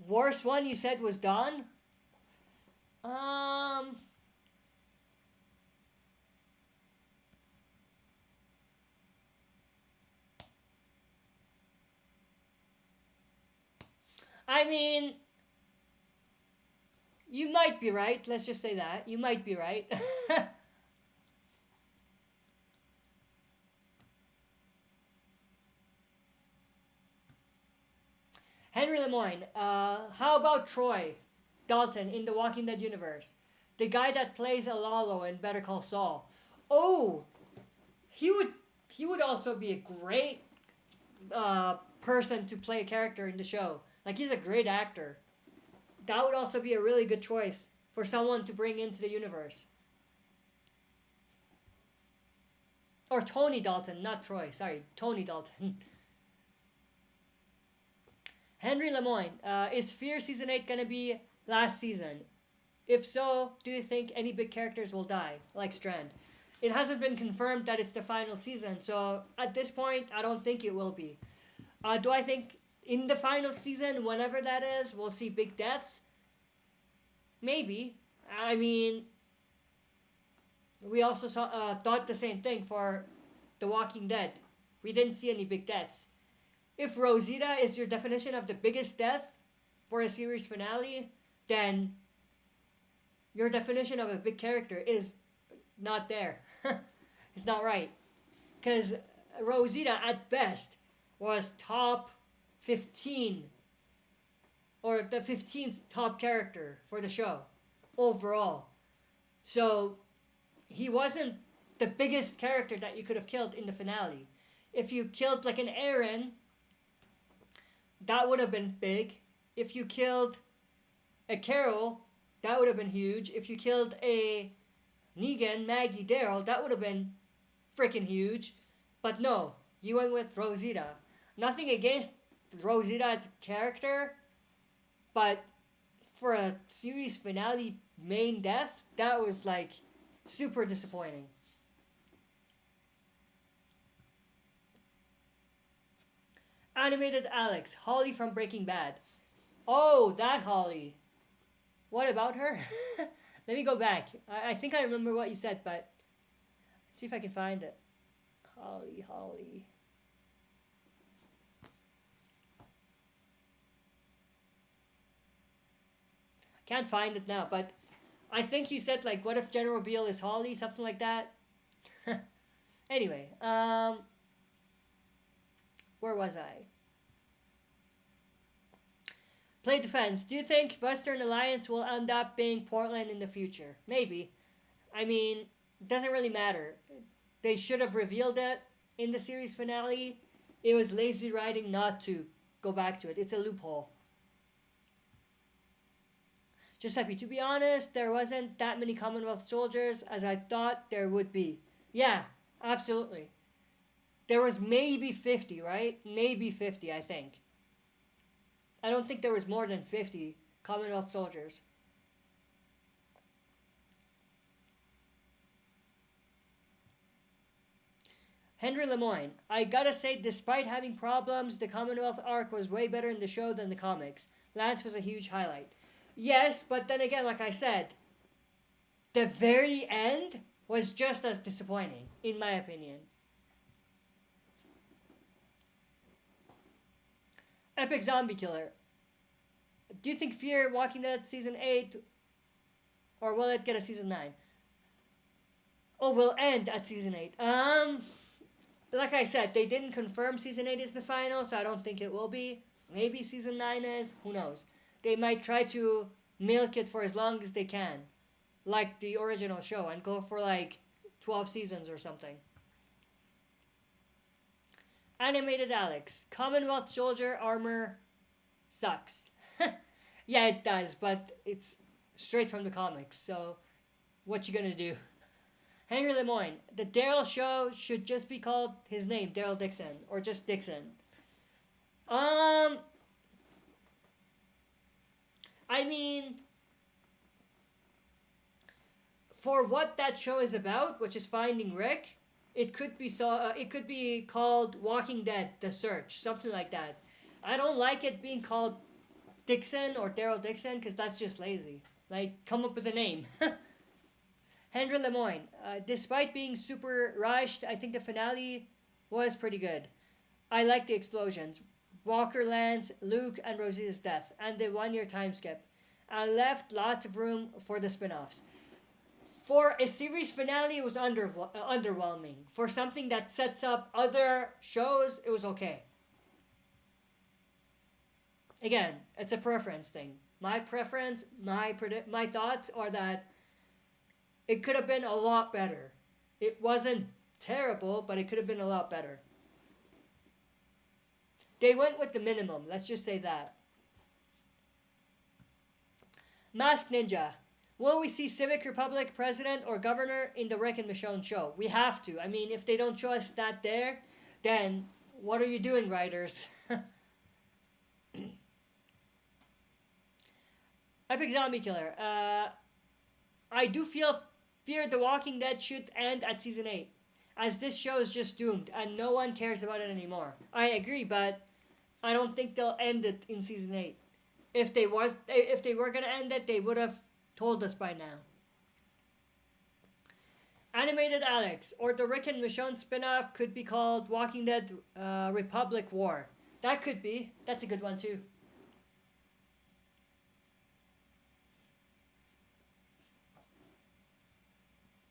A: Worst one you said was Dawn? I mean, you might be right. Let's just say that. You might be right. Henry Lemoyne, how about Troy Dalton in the Walking Dead universe? The guy that plays Alalo in Better Call Saul. Oh, he would he would also be a great person to play a character in the show. Like he's a great actor. That would also be a really good choice for someone to bring into the universe. Or Tony Dalton, not Troy. Sorry, Tony Dalton. Henry Lemoyne, is Fear Season 8 gonna be last season? If so, do you think any big characters will die, like Strand? It hasn't been confirmed that it's the final season, so at this point, I don't think it will be. Do I think in the final season, whenever that is, we'll see big deaths? Maybe. I mean, we also thought the same thing for The Walking Dead. We didn't see any big deaths. If Rosita is your definition of the biggest death for a series finale, then your definition of a big character is not there. It's not right. Because Rosita, at best, was top 15 or the 15th top character for the show overall. So he wasn't the biggest character that you could have killed in the finale. If you killed like an Aaron, that would have been big. If you killed a Carol, that would have been huge. If you killed a Negan, Maggie, Daryl, that would have been freaking huge. But no, you went with Rosita. Nothing against Rosita's character, but for a series finale main death, that was like super disappointing. Animated Alex, Holly from Breaking Bad. Oh, that Holly. What about her? Let me go back. I think I remember what you said, but let's see if I can find it. Holly. Can't find it now, but I think you said like, what if General Beale is Holly? Something like that. Anyway, where was I? Play defense. Do you think Western Alliance will end up being Portland in the future? Maybe. I mean, it doesn't really matter. They should have revealed it in the series finale. It was lazy writing not to go back to it. It's a loophole. Giuseppe, to be honest, there wasn't that many Commonwealth soldiers as I thought there would be. Yeah, absolutely. There was maybe 50, right? Maybe 50, I think. I don't think there was more than 50 Commonwealth soldiers. Henry Lemoyne, I gotta say, despite having problems, the Commonwealth arc was way better in the show than the comics. Lance was a huge highlight. Yes, but then again, like I said, the very end was just as disappointing, in my opinion. Epic Zombie Killer. Do you think Fear Walking Dead Season 8, or will it get a Season 9? Oh, will end at Season 8. Like I said, they didn't confirm Season 8 is the final, so I don't think it will be. Maybe Season 9 is. Who knows? They might try to milk it for as long as they can, like the original show, and go for like 12 seasons or something. Animated Alex. Commonwealth soldier armor sucks. Yeah, it does, but it's straight from the comics, so what you gonna do? Henry Lemoyne. The Daryl show should just be called his name, Daryl Dixon, or just Dixon. I mean, for what that show is about, which is finding Rick, it could be called Walking Dead: The Search, something like that. I don't like it being called Dixon or Daryl Dixon because that's just lazy. Like, come up with a name. Henry Lemoyne. Despite being super rushed, I think the finale was pretty good. I like the explosions. Walker lands, Luke and Rosita's death, and the 1-year time skip, and left lots of room for the spin-offs. For a series finale, it was underwhelming. For something that sets up other shows, it was okay. Again, it's a preference thing. My preference, my thoughts are that it could have been a lot better. It wasn't terrible, but it could have been a lot better. They went with the minimum, let's just say that. Masked Ninja. Will we see Civic Republic president or governor in the Rick and Michonne show? We have to. I mean, if they don't show us that there, then what are you doing, writers? Epic Zombie Killer. I do fear The Walking Dead should end at season 8, as this show is just doomed and no one cares about it anymore. I agree, but I don't think they'll end it in season 8. If they were gonna end it, they would have told us by now. Animated Alex, or the Rick and Michonne spin-off could be called Walking Dead Republic War. That could be. That's a good one too.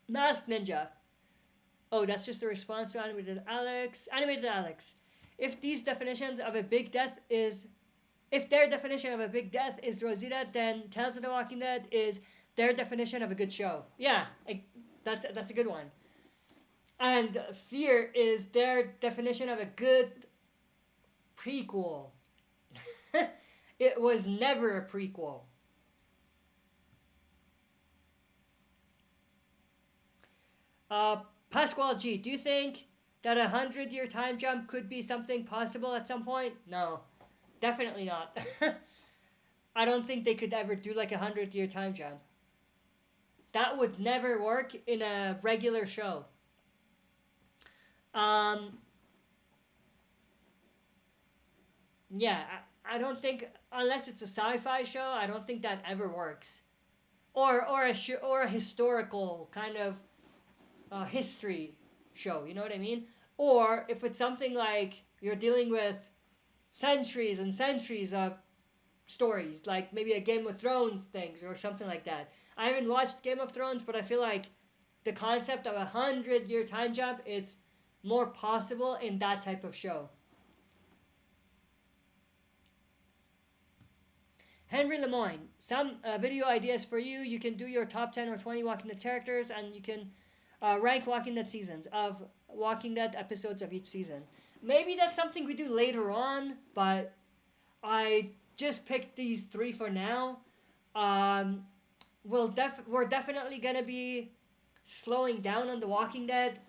A: Masked Ninja. Oh, that's just a response to Animated Alex. Animated Alex. If their definition of a big death is Rosita, then Tales of the Walking Dead is their definition of a good show. Yeah, that's a good one. And Fear is their definition of a good prequel. It was never a prequel. Pasquale G, do you think that 100-year time jump could be something possible at some point? No, definitely not. I don't think they could ever do like 100-year time jump. That would never work in a regular show. Yeah, I don't think, unless it's a sci-fi show, I don't think that ever works. Or a historical kind of history show, you know what I mean? Or if it's something like you're dealing with centuries and centuries of stories, like maybe a Game of Thrones things or something like that. I haven't watched Game of Thrones, but I feel like the concept of 100-year time jump, it's more possible in that type of show. Henry Lemoyne, some video ideas for you. You can do your top 10 or 20 Walking Dead characters, and you can rank Walking Dead seasons of Walking Dead episodes of each season. Maybe that's something we do later on, but I just picked these 3 for now. We're definitely gonna be slowing down on the Walking Dead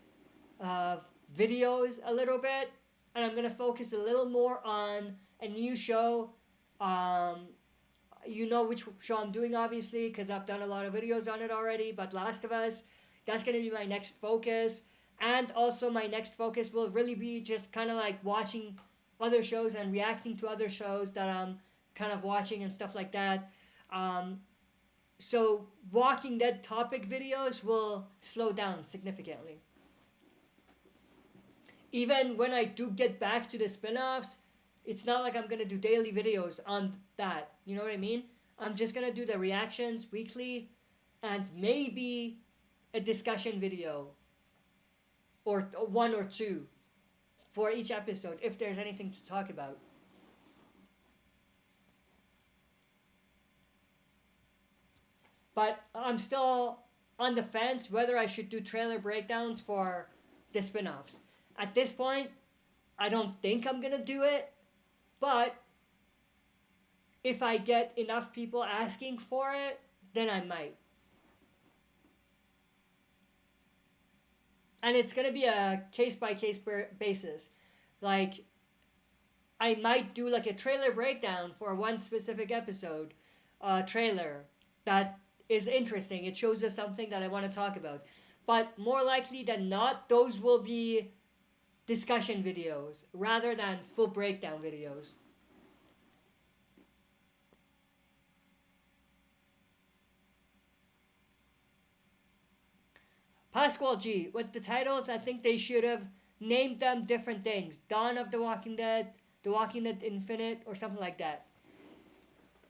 A: videos a little bit, and I'm gonna focus a little more on a new show. You know which show I'm doing, obviously, because I've done a lot of videos on it already, but Last of Us, that's going to be my next focus. And also my next focus will really be just kind of like watching other shows and reacting to other shows that I'm kind of watching and stuff like that. So Walking Dead topic videos will slow down significantly. Even when I do get back to the spin-offs, it's not like I'm going to do daily videos on that. You know what I mean? I'm just going to do the reactions weekly and maybe a discussion video or 1 or 2 for each episode if there's anything to talk about. But I'm still on the fence whether I should do trailer breakdowns for the spin-offs. At this point, I don't think I'm going to do it. But if I get enough people asking for it, then I might. And it's going to be a case-by-case basis. Like, I might do like a trailer breakdown for one specific episode, trailer that is interesting. It shows us something that I want to talk about. But more likely than not, those will be discussion videos rather than full breakdown videos. Pasquale G, with the titles, I think they should have named them different things. Dawn of the Walking Dead, The Walking Dead Infinite or something like that.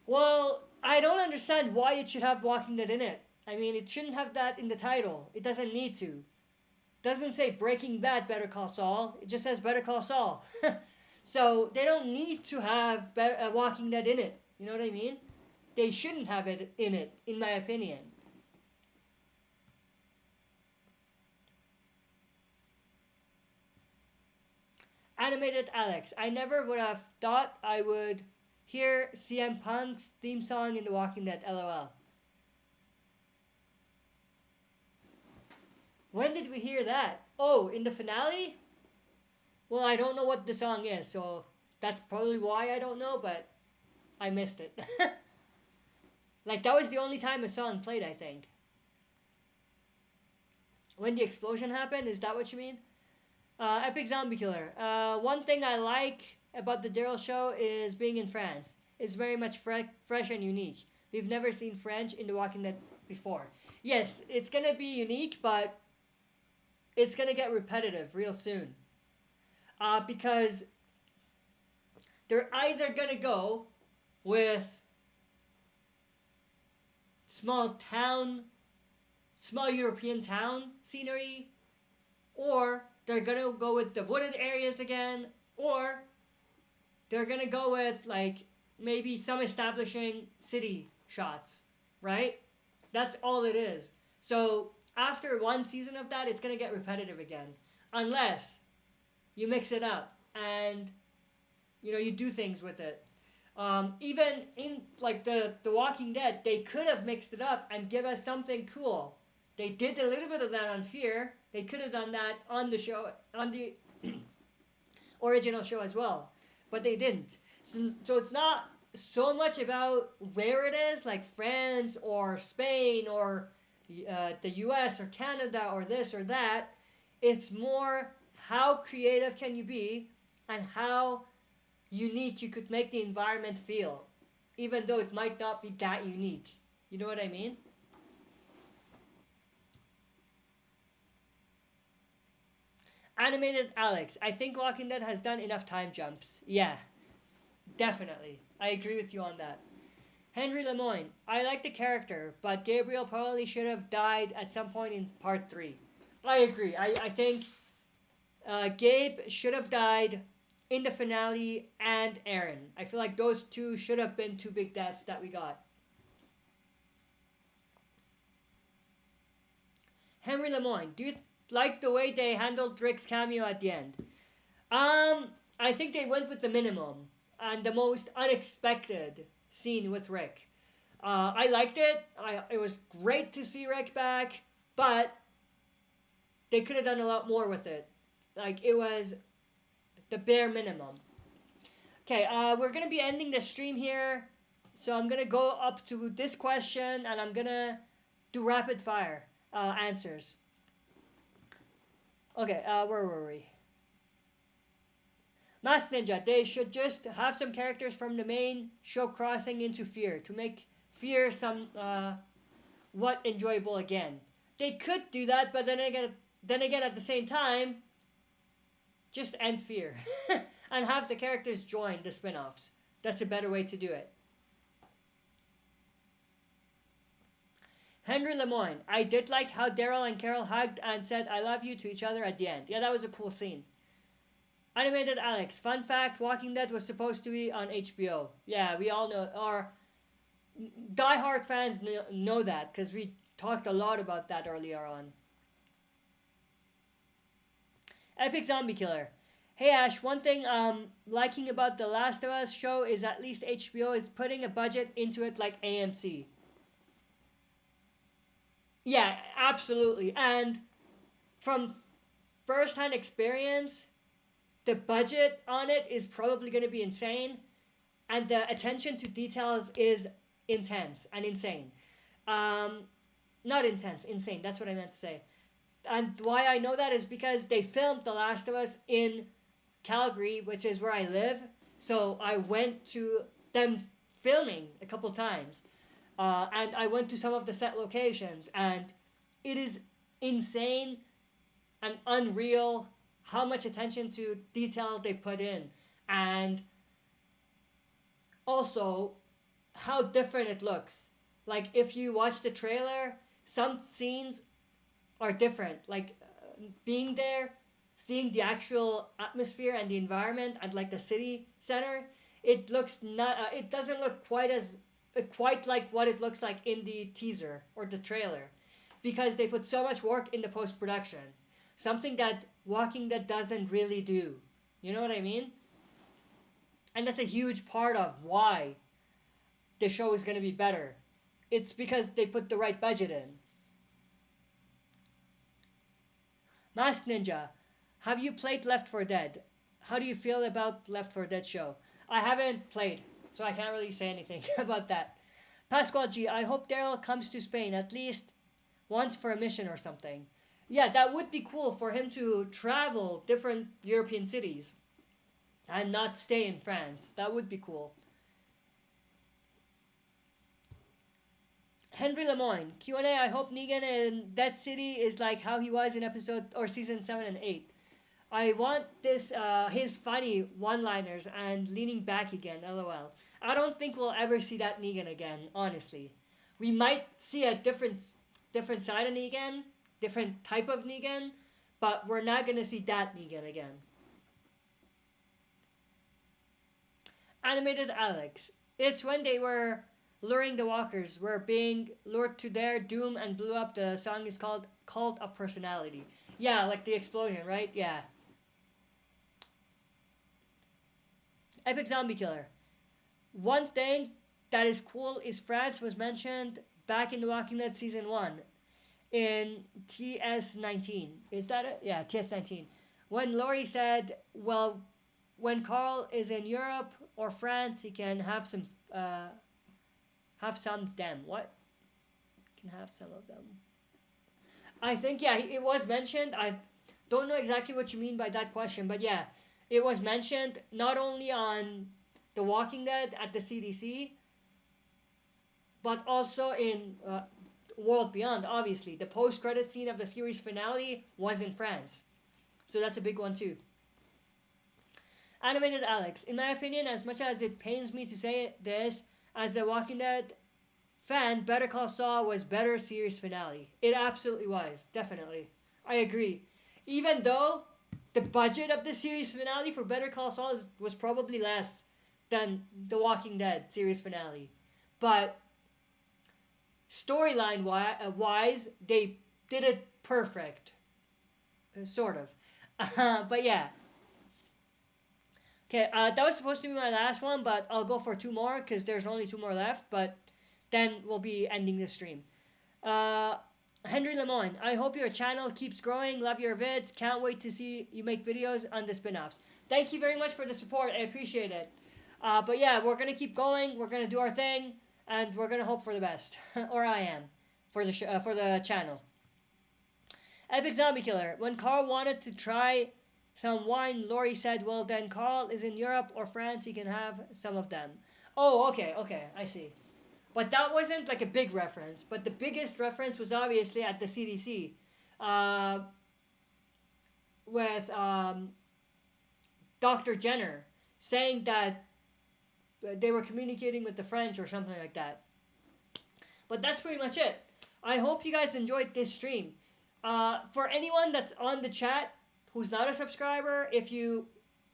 A: Well, I don't understand why it should have Walking Dead in it. I mean, it shouldn't have that in the title. It doesn't need to. It doesn't say Breaking Bad Better Call Saul. It just says Better Call Saul. So they don't need to have Walking Dead in it. You know what I mean? They shouldn't have it in it, in my opinion. Animated Alex. I never would have thought I would hear CM Punk's theme song in The Walking Dead. LOL. When did we hear that? Oh, in the finale? Well, I don't know what the song is, so that's probably why I don't know, but I missed it. Like, that was the only time a song played, I think. When the explosion happened, is that what you mean? Epic Zombie Killer. One thing I like about the Daryl show is being in France. It's very much fresh and unique. We've never seen French in The Walking Dead before. Yes, it's gonna be unique, but it's gonna get repetitive real soon. Because they're either gonna go with small European town scenery, or they're gonna go with the wooded areas again, or they're gonna go with like maybe some establishing city shots, right? That's all it is. So after one season of that, it's gonna get repetitive again, unless you mix it up and you do things with it. Even in like the Walking Dead, they could have mixed it up and give us something cool. They did a little bit of that on Fear. They could have done that on the show, on the original show as well, but they didn't. So it's not so much about where it is, like France or Spain or the US or Canada or this or that. It's more how creative can you be and how unique you could make the environment feel, even though it might not be that unique. You know what I mean? Animated Alex. I think Walking Dead has done enough time jumps. Yeah, definitely. I agree with you on that. Henry Lemoyne. I like the character, but Gabriel probably should have died at some point in part 3. I agree. I think Gabe should have died in the finale, and Aaron. I feel like those two should have been two big deaths that we got. Henry Lemoyne. Do you like the way they handled Rick's cameo at the end? I think they went with the minimum and the most unexpected scene with Rick. I liked it. It was great to see Rick back, but they could have done a lot more with it. Like, it was the bare minimum. Okay, we're going to be ending the stream here. So I'm going to go up to this question and I'm going to do rapid fire answers. Okay, where were we? Masked Ninja. They should just have some characters from the main show crossing into Fear to make Fear some what enjoyable again. They could do that, but then again at the same time, just end Fear and have the characters join the spin-offs. That's a better way to do it. Henry Lemoyne. I did like how Daryl and Carol hugged and said I love you to each other at the end. Yeah, that was a cool scene. Animated Alex. Fun fact, Walking Dead was supposed to be on HBO. Yeah, we all know. Our diehard fans know that because we talked a lot about that earlier on. Epic Zombie Killer. Hey Ash, one thing I'm liking about The Last of Us show is at least HBO is putting a budget into it like AMC. Yeah, absolutely. And from first-hand experience, the budget on it is probably going to be insane. And the attention to details is intense and insane. Not intense, insane. That's what I meant to say. And why I know that is because they filmed The Last of Us in Calgary, which is where I live. So I went to them filming a couple times. And I went to some of the set locations. And it is insane and unreal how much attention to detail they put in. and also how different it looks. Like if you watch the trailer, some scenes are different. Like being there, seeing the actual atmosphere and the environment at like the city center, it looks not. It doesn't look quite like what it looks like in the teaser or the trailer, because they put so much work into post production. Something that Walking Dead doesn't really do. You know what I mean? And that's a huge part of why the show is going to be better. It's because they put the right budget in. Mask Ninja, have you played Left 4 Dead? How do you feel about Left 4 Dead show? I haven't played, so I can't really say anything about that. Pasquale G, I hope Daryl comes to Spain at least once for a mission or something. Yeah, that would be cool for him to travel different European cities and not stay in France. That would be cool. Henry Lemoyne, Q&A, I hope Negan in Dead City is like how he was in episode or season 7 and 8. I want this, his funny one-liners and leaning back again, lol. I don't think we'll ever see that Negan again, honestly. We might see a different side of Negan, different type of Negan, but we're not going to see that Negan again. Animated Alex, it's when they were luring the walkers, were being lured to their doom and blew up. The song is called Cult of Personality. Yeah, like the explosion, right? Yeah. Epic Zombie Killer. One thing that is cool is France was mentioned back in The Walking Dead Season 1 in TS19. Is that it? Yeah, TS19. When Laurie said, well, when Carl is in Europe or France, he can have some them. What? Can have some of them. I think, yeah, it was mentioned. I don't know exactly what you mean by that question, but yeah, it was mentioned not only on The Walking Dead at the CDC, but also in World Beyond, obviously. The post-credit scene of the series finale was in France. So that's a big one too. Animated Alex, in my opinion, as much as it pains me to say this, as a Walking Dead fan, Better Call Saul was better series finale. It absolutely was, definitely. I agree. Even though the budget of the series finale for Better Call Saul was probably less than the Walking Dead series finale. But storyline wise, they did it perfect. Sort of. But yeah. Okay, that was supposed to be my last one, but I'll go for 2 more because there's only 2 more left, but then we'll be ending the stream. Henry Lemoyne, I hope your channel keeps growing. Love your vids. Can't wait to see you make videos on the spin-offs. Thank you very much for the support. I appreciate it. But yeah, we're going to keep going. We're going to do our thing, and we're going to hope for the best. Or I am, for the channel. Epic Zombie Killer, when Carl wanted to try some wine, Laurie said, well, then Carl is in Europe or France, he can have some of them. Oh, okay, I see. But that wasn't like a big reference. But the biggest reference was obviously at the CDC. With Dr. Jenner saying that they were communicating with the French or something like that. But that's pretty much it. I hope you guys enjoyed this stream. For anyone that's on the chat who's not a subscriber, if you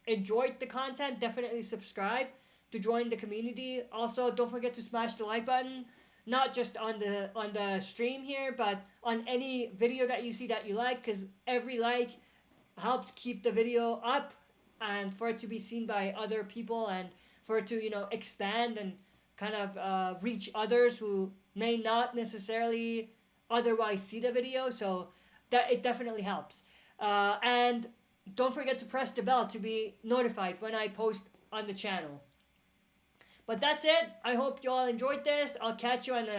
A: enjoyed the content, definitely subscribe to join the community. Also, don't forget to smash the like button, not just on the stream here, but on any video that you see that you like, because every like helps keep the video up and for it to be seen by other people and for it to, expand and kind of reach others who may not necessarily otherwise see the video. So that it definitely helps. And don't forget to press the bell to be notified when I post on the channel. But that's it. I hope you all enjoyed this. I'll catch you on the next